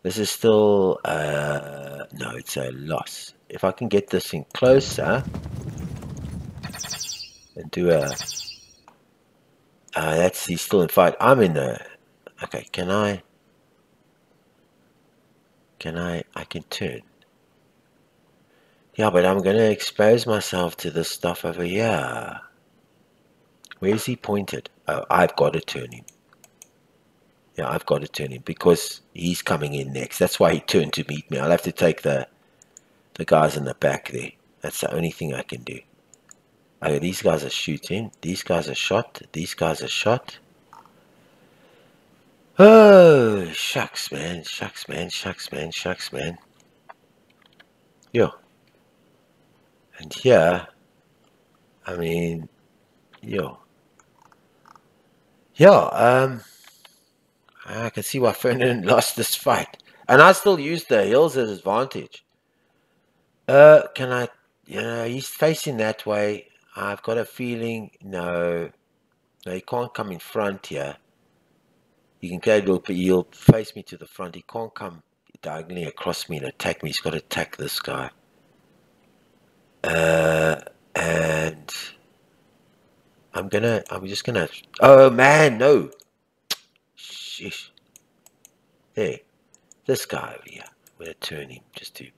This is still, no, it's a loss. If I can get this in closer and do a, he's still in fight. I'm in the, okay, I can turn. Yeah, but I'm going to expose myself to this stuff over here. Where's he pointed? Oh, I've got to turn him. Yeah, I've got to turn him because he's coming in next. That's why he turned to meet me. I'll have to take the guys in the back there. That's the only thing I can do. Oh, these guys are shooting. These guys are shot. These guys are shot. Oh, shucks, man. Shucks, man. Shucks, man. Shucks, man. Yo. And here, I mean, yo. Yeah, I can see why Ferdinand lost this fight. And I still use the hills as advantage. Can I, he's facing that way. I've got a feeling, no, he can't come in front here. He can go, but he'll face me to the front. He can't come diagonally across me and attack me. He's got to attack this guy. And I'm just gonna, oh man, no. Sheesh. Hey, this guy over here. I'm gonna turn him just to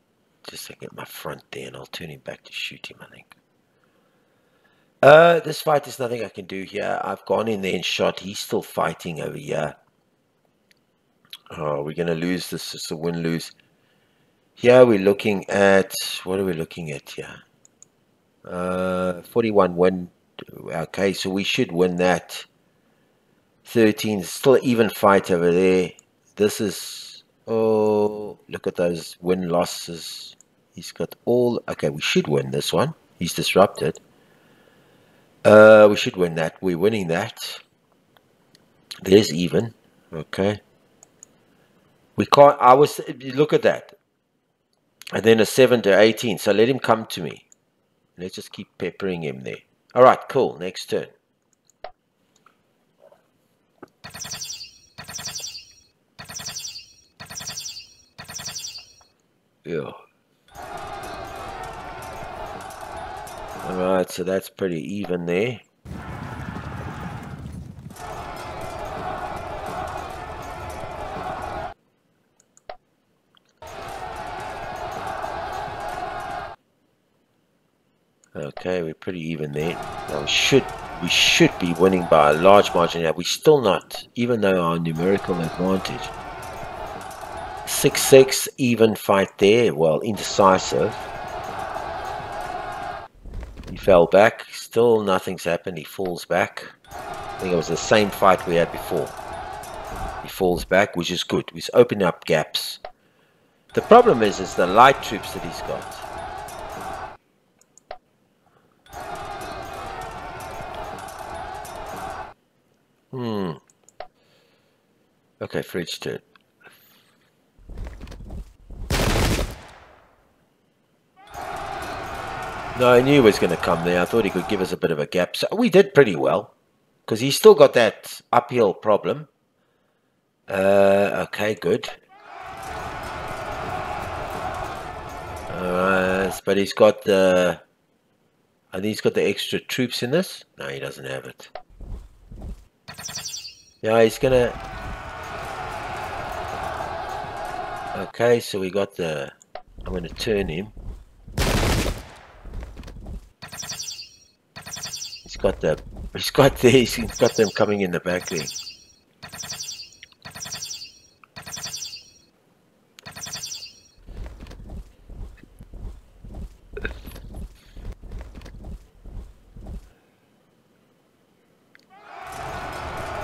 get my front there, and I'll turn him back to shoot him, I think. This fight, there's nothing I can do here. I've gone in there and shot. He's still fighting over here. Oh, we're gonna lose this. It's a win-lose. Here we're looking at, what are we looking at here? 41 win. Okay, so we should win that. 13, still even fight over there. This is, oh, look at those win losses. He's got all, okay, we should win this one. He's disrupted. We should win that. We're winning that. There's even. Okay. We can't, look at that. And then a 7 to 18. So let him come to me. Let's just keep peppering him there. All right, cool. Next turn. Yeah. All right, so that's pretty even there. Okay, we're pretty even there. Now we should be winning by a large margin. Now we're still not, even though our numerical advantage. 6-6, even fight there. Well, indecisive. He fell back. Still nothing's happened. He falls back. I think it was the same fight we had before. He falls back, which is good. He's opening up gaps. The problem is the light troops that he's got. Okay, Fridge turn. No, I knew he was going to come there. I thought he could give us a bit of a gap. So we did pretty well. Because he's still got that uphill problem. Okay, good. But he's got the... I think he's got the extra troops in this. No, he doesn't have it. Yeah, he's going to... Okay, so we got the... I'm going to turn him. He's got them coming in the back there.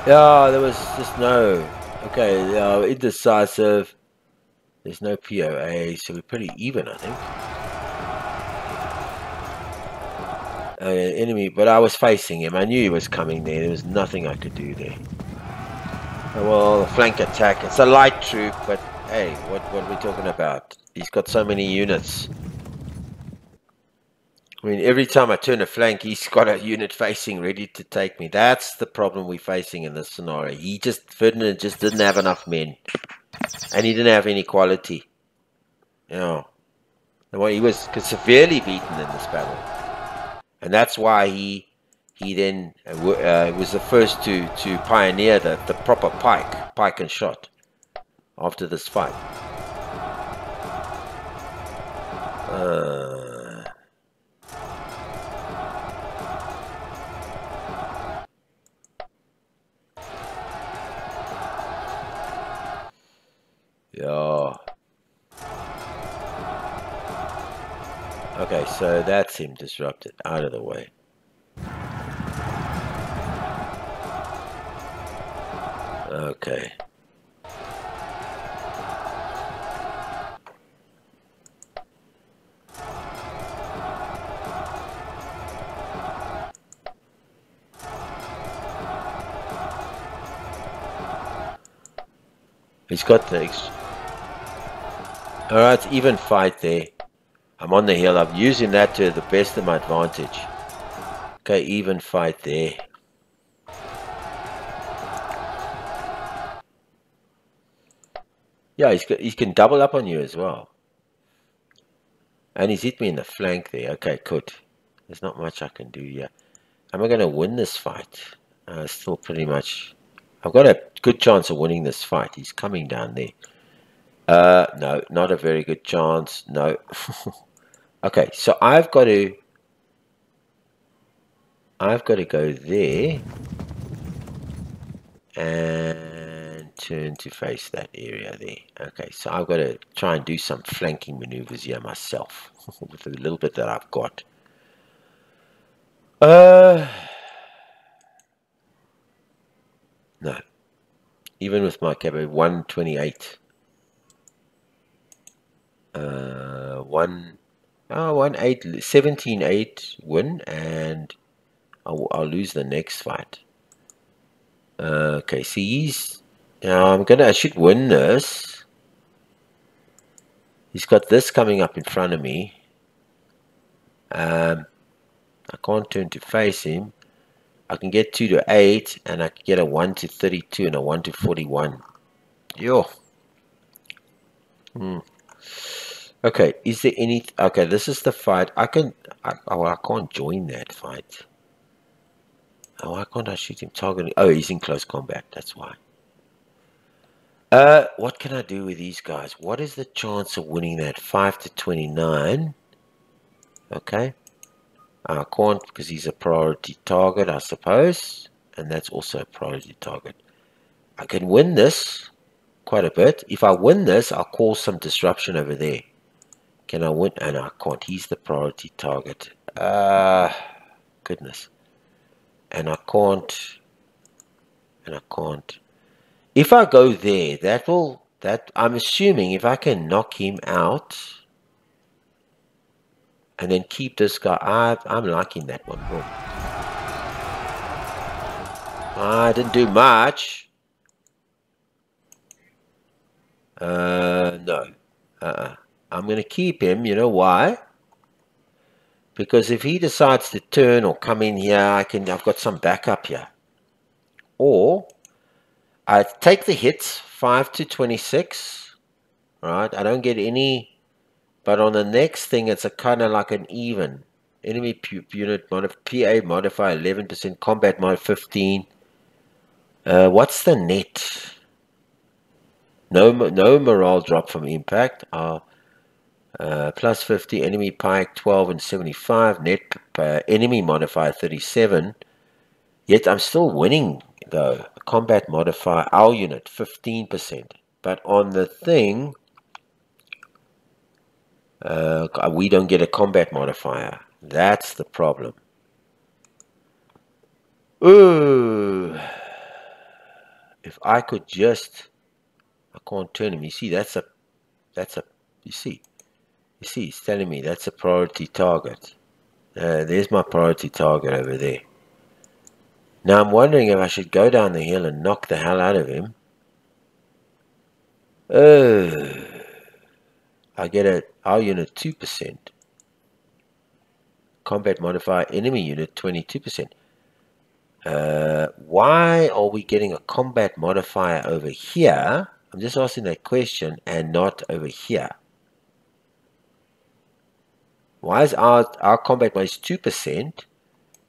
Yeah, there was just no... Okay, indecisive. There's no POA, so we're pretty even, I think. Enemy, but I was facing him. I knew he was coming there. There was nothing I could do there. Well, flank attack. It's a light troop, but hey, what are we talking about? He's got so many units. I mean, every time I turn a flank, he's got a unit facing ready to take me. That's the problem we're facing in this scenario. Ferdinand just didn't have enough men. And he didn't have any quality. You know. Well, he was severely beaten in this battle. And that's why he then was the first to pioneer the proper pike and shot after this fight. Okay, so that's him disrupted. Out of the way. Okay. He's got the... Alright, even fight there. I'm on the hill. I'm using that to the best of my advantage. Okay, even fight there. Yeah, he can double up on you as well. And he's hit me in the flank there. Okay, good. There's not much I can do here. Am I going to win this fight? Still pretty much... I've got a good chance of winning this fight. He's coming down there. No, not a very good chance. No. Okay, so I've got to go there and turn to face that area there. Okay, so I've got to try and do some flanking maneuvers here myself with a little bit that I've got. No. Even with my cavalry, 128. 17-8 win, and I'll lose the next fight. Okay, see, he's... I should win this. He's got this coming up in front of me. I can't turn to face him. I can get 2 to 8, and I can get a 1 to 32 and a 1 to 41. Yo. Okay, is there any... Okay, this is the fight. I can't join that fight. Oh, why can't I shoot him targeting? Oh, he's in close combat, that's why. What can I do with these guys? What is the chance of winning that? 5 to 29. Okay. I can't because he's a priority target, I suppose. And that's also a priority target. I can win this quite a bit. If I win this, I'll cause some disruption over there. Can I win? And I can't. He's the priority target. Goodness. And I can't. And I can't. If I go there, I'm assuming if I can knock him out and then keep this guy, I'm liking that one. Boom. I didn't do much. No. I'm going to keep him. You know why? Because if he decides to turn or come in here, I've got some backup here. Or I take the hits, 5 to 26. Right? I don't get any. But on the next thing, it's a kind of like an even. Enemy unit PA modify 11%, combat mod 15. What's the net? No morale drop from impact. Plus 50, enemy pike 12 and 75. Net enemy modifier 37. Yet I'm still winning though. Combat modifier, our unit 15%. But on the thing... we don't get a combat modifier. That's the problem. Ooh. If I could just... I can't turn him. You see, you see, he's telling me that's a priority target. There's my priority target over there. Now I'm wondering if I should go down the hill and knock the hell out of him. I get our unit 2%. Combat modifier enemy unit 22%. Why are we getting a combat modifier over here? I'm just asking that question and not over here. Why is our combat modifier 2%,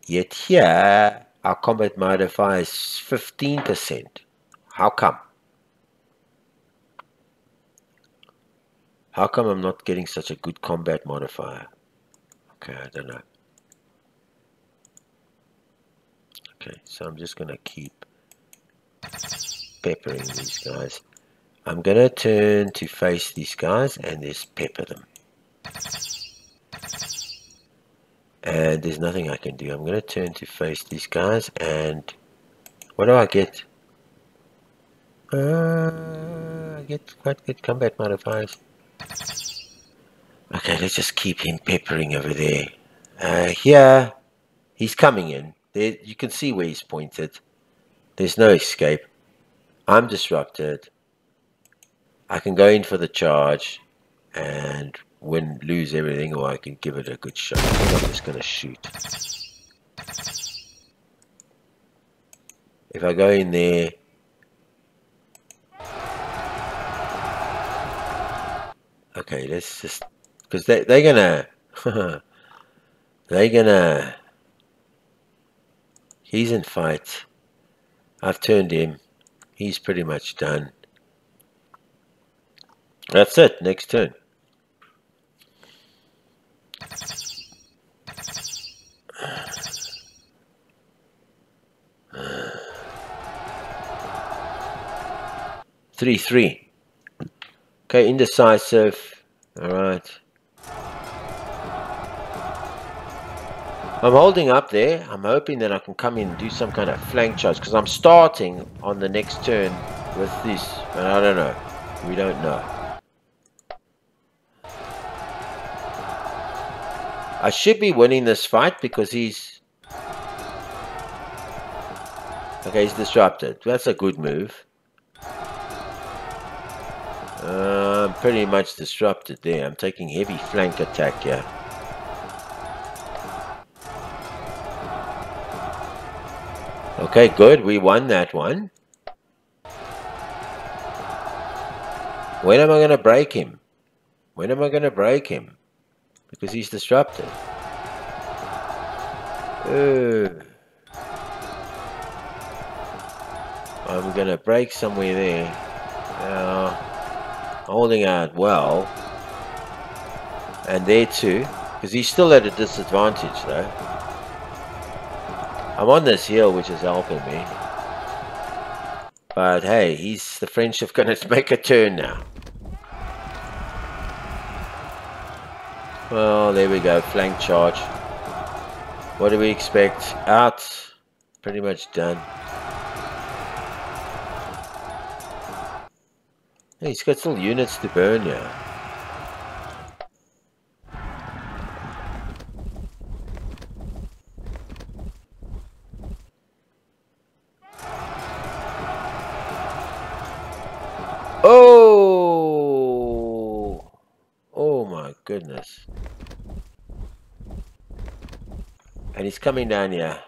yet here our combat modifier is 15%? How come? How come I'm not getting such a good combat modifier? Okay, I don't know. Okay, so I'm just going to keep peppering these guys. I'm going to turn to face these guys and just pepper them. And there's nothing I can do. I'm going to turn to face these guys. And what do I get? I get quite good combat modifiers. Okay, let's just keep him peppering over there. Here, he's coming in. There, you can see where he's pointed. There's no escape. I'm disrupted. I can go in for the charge and lose everything, or I can give it a good shot. I think I'm just going to shoot. If I go in there, okay, let's just, because they're gonna, they're gonna, he's in fight. I've turned him. He's pretty much done. That's it. Next turn. Three. Okay, indecisive. All right. I'm holding up there. I'm hoping that I can come in and do some kind of flank charge, because I'm starting on the next turn with this, but I don't know. We don't know. I should be winning this fight because he's... Okay, he's disrupted. That's a good move. I'm pretty much disrupted there. I'm taking heavy flank attack here. Okay, good. We won that one. When am I going to break him? When am I going to break him? Because he's disrupted. I'm going to break somewhere there. Holding out well. And there too. Because he's still at a disadvantage though. I'm on this hill, which is helping me. But hey, the French are going to make a turn now. Well, there we go. Flank charge. What do we expect? Out. Pretty much done. Hey, he's got still units to burn here. Oh! Oh my goodness. And he's coming down here.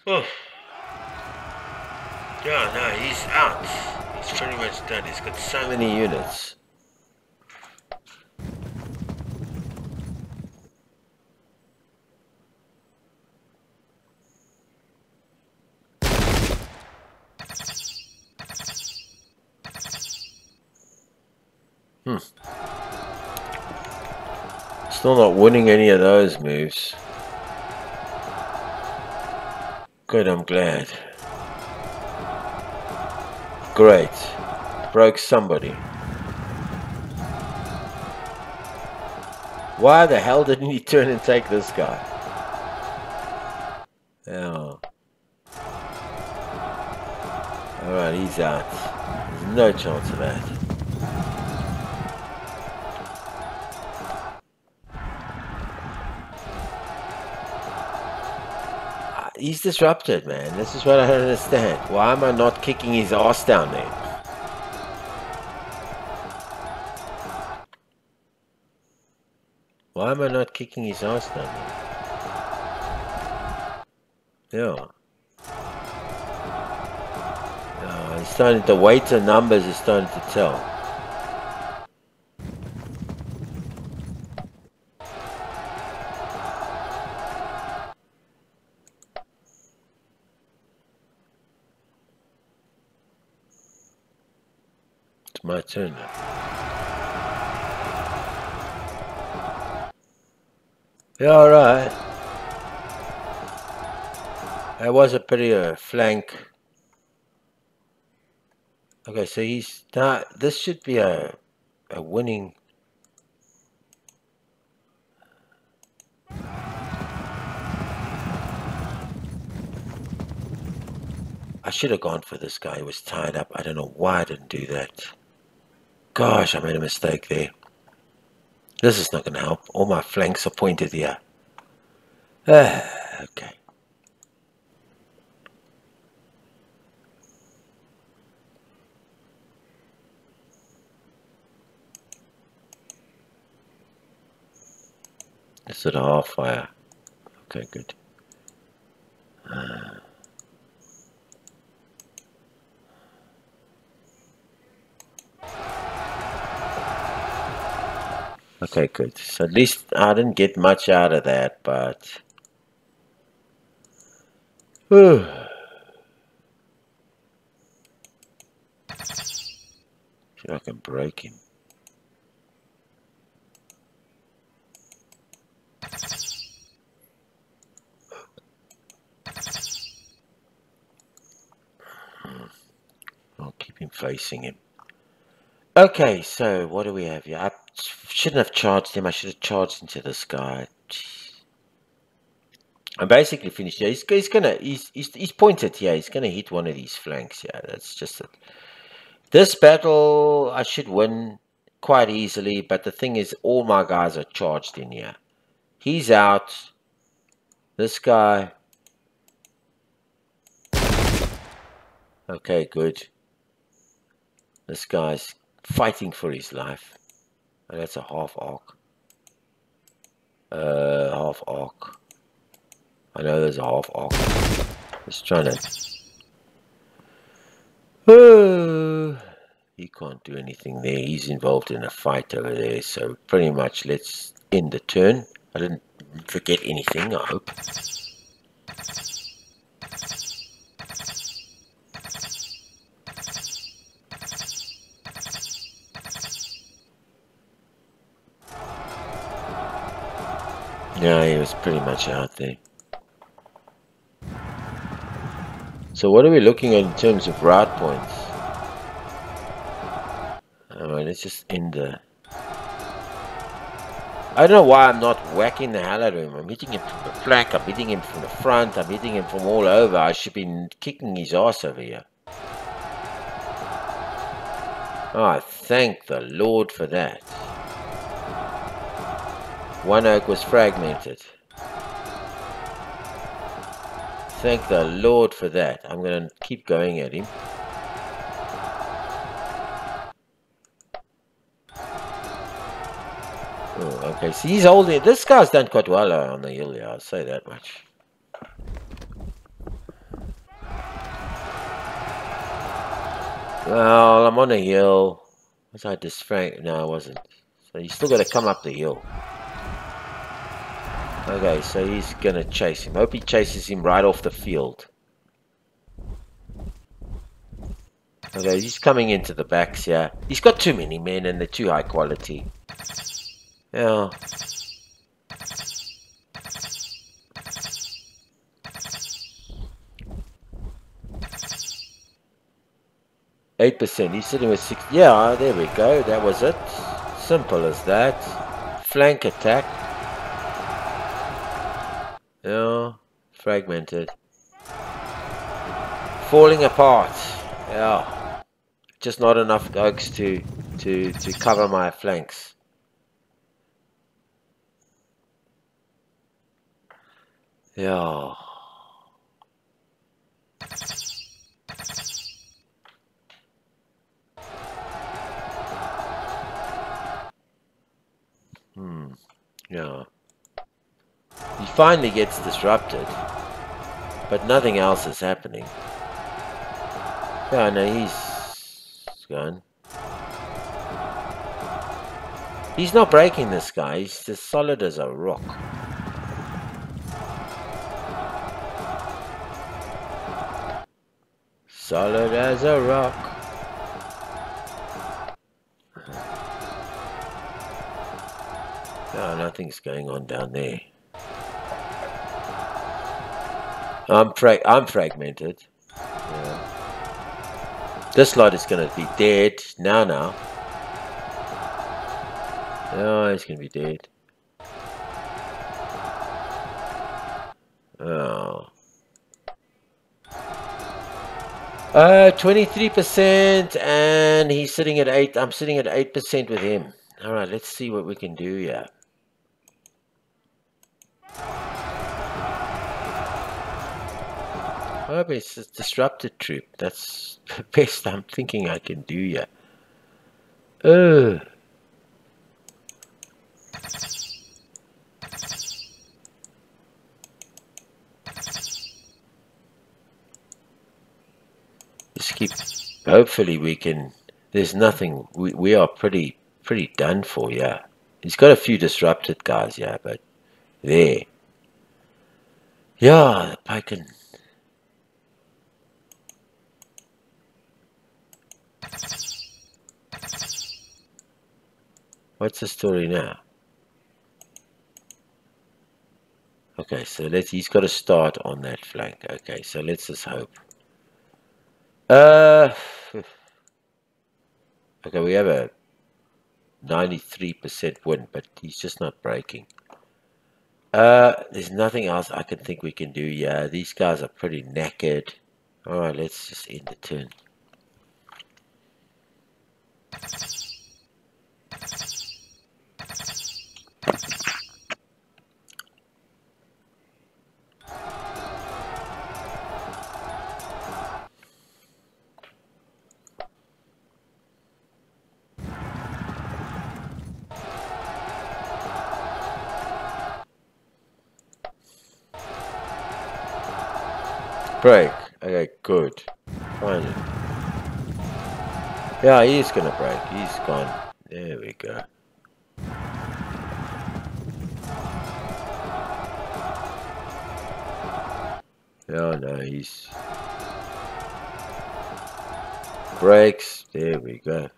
Oh. Yeah, no, he's out. He's pretty much done. He's got so many units. Still not winning any of those moves. Good, I'm glad. Great. Broke somebody. Why the hell didn't he turn and take this guy? Oh. Alright, he's out. There's no chance of that. He's disrupted, man. This is what I don't understand. Why am I not kicking his ass down there? Why am I not kicking his ass down there? Yeah. He's starting to weight the numbers is starting to tell. It's my turn now. Yeah, alright. That was a pretty flank. Okay, so he's now. This should be a winning. I should have gone for this guy. He was tied up. I don't know why I didn't do that. Gosh, I made a mistake there. This is not going to help. All my flanks are pointed here. Okay. It's at a half fire. Okay, good. Okay, good. So at least I didn't get much out of that, but... See if I can break him. I'll keep him facing him. Okay, so what do we have here? I shouldn't have charged him. I should have charged into this guy. Jeez. I'm basically finished here. He's pointed here. He's gonna hit one of these flanks. Yeah, that's just it. This battle I should win quite easily, but the thing is, all my guys are charged in here. He's out. This guy. Okay, good. This guy's fighting for his life. Oh, that's a half arc. Half arc. I know there's a half arc. Just trying to... he can't do anything there. He's involved in a fight over there. So pretty much let's end the turn. I didn't forget anything, I hope. Yeah, he was pretty much out there. So what are we looking at in terms of route points? Alright, let's just end the... I don't know why I'm not whacking the hell out of him. I'm hitting him from the flank, I'm hitting him from the front, I'm hitting him from all over. I should be kicking his ass over here. Oh, thank the Lord for that. One oak was fragmented. Thank the Lord for that. I'm going to keep going at him. Oh, okay, so he's holding it. This guy's done quite well on the hill, yeah, I'll say that much. Well, I'm on a hill. Was I disfranked? No, I wasn't. So you still got to come up the hill. Okay, so he's gonna chase him. Hope he chases him right off the field. Okay, he's coming into the backs here. He's got too many men and they're too high quality. Yeah. %. He's sitting with 6. Yeah, there we go. That was it. Simple as that. Flank attack. Yeah. Fragmented. Falling apart. Yeah. Just not enough oaks to cover my flanks. Yeah. Yeah. He finally gets disrupted, but nothing else is happening. Yeah, no, he's gone. He's not breaking this guy. He's as solid as a rock. Solid as a rock. No, nothing's going on down there. I'm fragmented. Yeah. This lot is gonna be dead now. Oh, he's gonna be dead. Oh. 23%, and he's sitting at 8. I'm sitting at 8% with him. All right, let's see what we can do here. Oh, but it's a disrupted troop. That's the best I'm thinking I can do here. Just keep. Hopefully we can. There's nothing. We are pretty done for. Yeah. He's got a few disrupted guys. Yeah, but there. Yeah, the pike can. What's the story now? Okay, so he's got to start on that flank. Okay, so let's just hope. Okay, we have a 93% win, but he's just not breaking. There's nothing else I can think we can do. Yeah, these guys are pretty knackered. Alright, let's just end the turn. Break. Okay, good. Finally. Yeah, he's gonna break. He's gone. There we go. Oh no, he's breaks. There we go.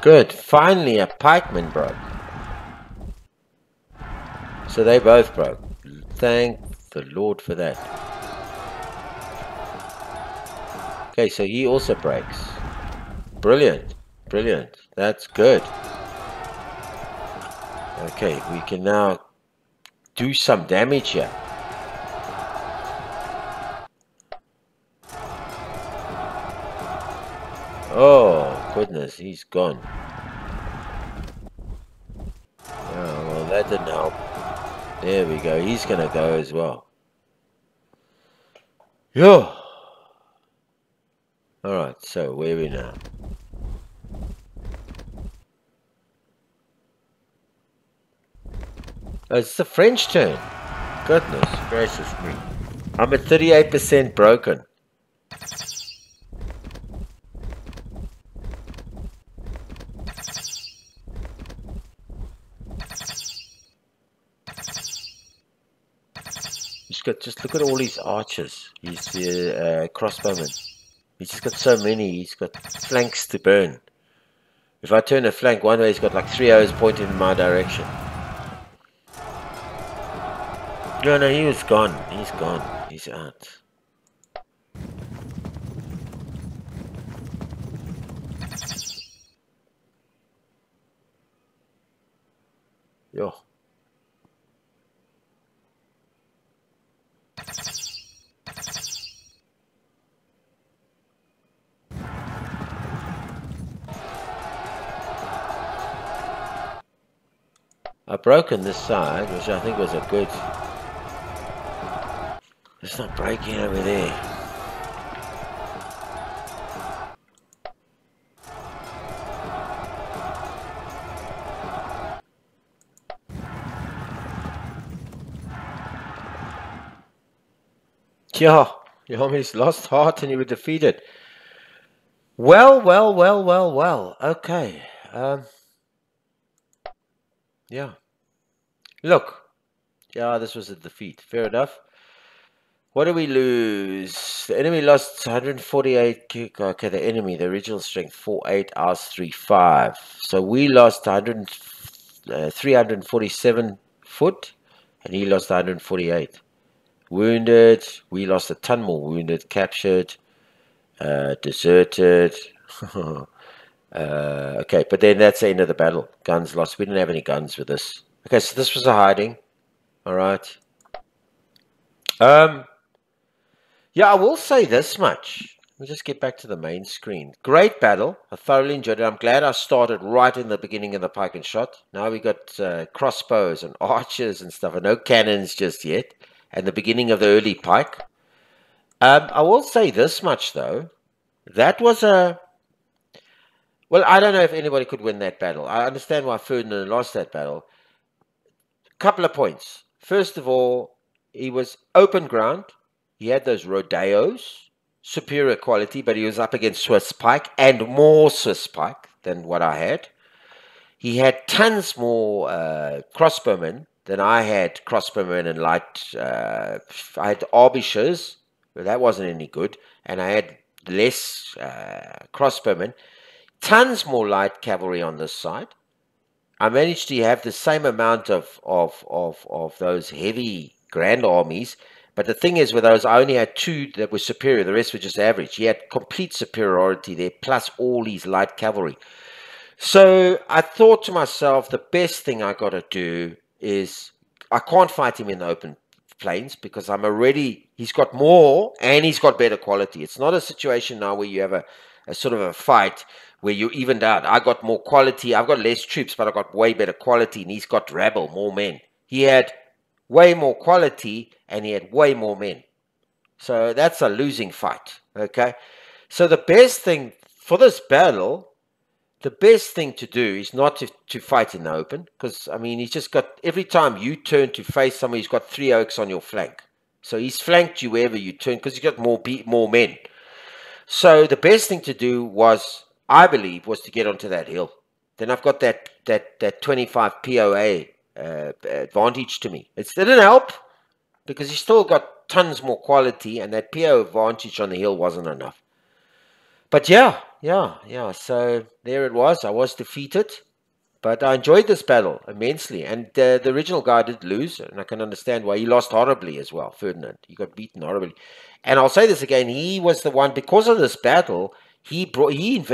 Good. Finally, a pikeman broke. So they both broke. Thank the Lord for that. Okay, so he also breaks. Brilliant. Brilliant. That's good. Okay, we can now do some damage here. Oh, goodness, he's gone. Oh, well, that didn't help. There we go. He's going to go as well. Yeah. Alright, so where are we now? Oh, it's the French turn. Goodness gracious me. I'm at 38% broken. Just look at all these archers. He's the crossbowman. He's just got so many. He's got flanks to burn. If I turn a flank one way, he's got like 3 arrows pointing in my direction. No, he was gone. He's gone. He's out. Yo. I've broken this side, which I think was a good... It's not breaking over there. Yeah, you almost lost heart and you were defeated. Well. Okay. Yeah. Look. Yeah, this was a defeat. Fair enough. What do we lose? The enemy lost 148. Okay, the enemy, the original strength 48, ours 35. So we lost 347 foot, and he lost 148. Wounded, we lost a ton more. Wounded, captured, deserted. Okay, but then that's the end of the battle. Guns lost. We didn't have any guns with this. Okay, so this was a hiding. All right. Yeah, I will say this much. Let me just get back to the main screen. Great battle. I thoroughly enjoyed it. I'm glad I started right in the beginning of the pike and shot. Now we got crossbows and archers and stuff, and no cannons just yet. And the beginning of the early pike. I will say this much though. That was a... Well, I don't know if anybody could win that battle. I understand why Ferdinand lost that battle. Couple of points. First of all, he was open ground. He had those rodeos, superior quality, but he was up against Swiss pike and more Swiss pike than what I had. He had tons more crossbowmen than I had crossbowmen and light. I had Arbishers, but that wasn't any good, and I had less crossbowmen. Tons more light cavalry on this side. I managed to have the same amount of those heavy grand armies, but the thing is, with those, I only had 2 that were superior. The rest were just average. He had complete superiority there, plus all these light cavalry. So I thought to myself, the best thing I got to do is, I can't fight him in the open plains because he's got more and he's got better quality. It's not a situation now where you have a sort of a fight where you evened out. I got more quality. I've got less troops, but I got way better quality, and he's got rabble, more men. He had way more quality, and he had way more men. So that's a losing fight, okay? So the best thing for this battle, the best thing to do is not to fight in the open, because, I mean, he's just got, every time you turn to face somebody, he's got 3 oaks on your flank. So he's flanked you wherever you turn, because he's got more men. So the best thing to do was, I believe, was to get onto that hill. Then I've got that 25 POA advantage to me. It didn't help because he still got tons more quality, and that PO advantage on the hill wasn't enough. But yeah. So there it was. I was defeated, but I enjoyed this battle immensely. And the original guy did lose, and I can understand why. He lost horribly as well, Ferdinand. He got beaten horribly. And I'll say this again, he was the one, because of this battle, he designed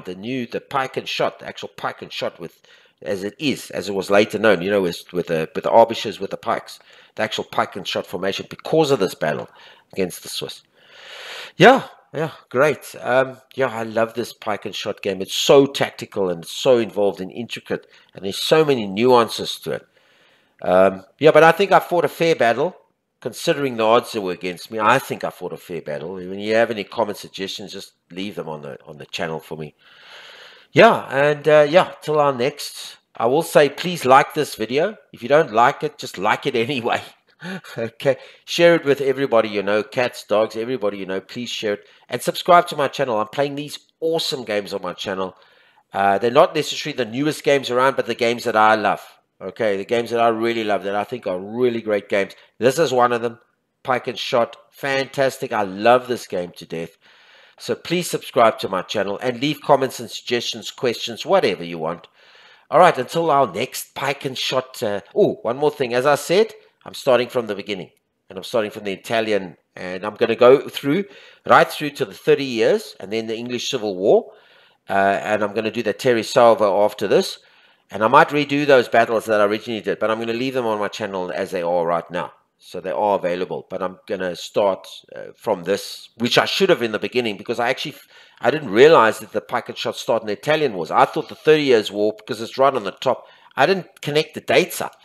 the pike and shot, the actual pike and shot as it was later known, with the Arbishers, with the pikes, the actual pike and shot formation, because of this battle against the Swiss. Yeah, great. I love this pike and shot game. It's so tactical and so involved and intricate, and there's so many nuances to it. But I think I fought a fair battle, considering the odds that were against me. I think I fought a fair battle. When you have any comment suggestions, just leave them on the channel for me. Till our next. I will say, please like this video. If you don't like it, just like it anyway. Okay, share it with everybody you know, cats, dogs, everybody you know. Please share it and subscribe to my channel. I'm playing these awesome games on my channel. They're not necessarily the newest games around, but the games that I love. Okay, the games that I really love, that I think are really great games. This is one of them. Pike and shot, fantastic. I love this game to death. So please subscribe to my channel and leave comments and suggestions, questions, whatever you want. All right, until our next pike and shot. One more thing. As I said, I'm starting from the beginning, and I'm starting from the Italian, and I'm going to go right through to the 30 years, and then the English Civil War, and I'm going to do the Terry Salvo after this, and I might redo those battles that I originally did, but I'm going to leave them on my channel as they are right now, so they are available. But I'm going to start from this, which I should have in the beginning, because I didn't realize that the pike and shot start in the Italian wars. I thought the 30 Years' War, because it's right on the top, I didn't connect the dates up.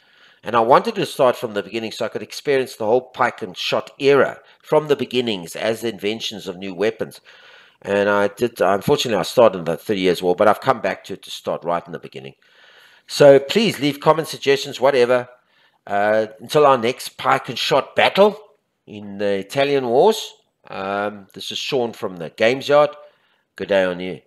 And I wanted to start from the beginning so I could experience the whole pike and shot era from the beginnings as the inventions of new weapons. And I did. Unfortunately, I started in the 30 Years' War, but I've come back to it to start right in the beginning. So please leave comments, suggestions, whatever. Until our next pike and shot battle in the Italian Wars. This is Sean from the Games Yard. Good day on you.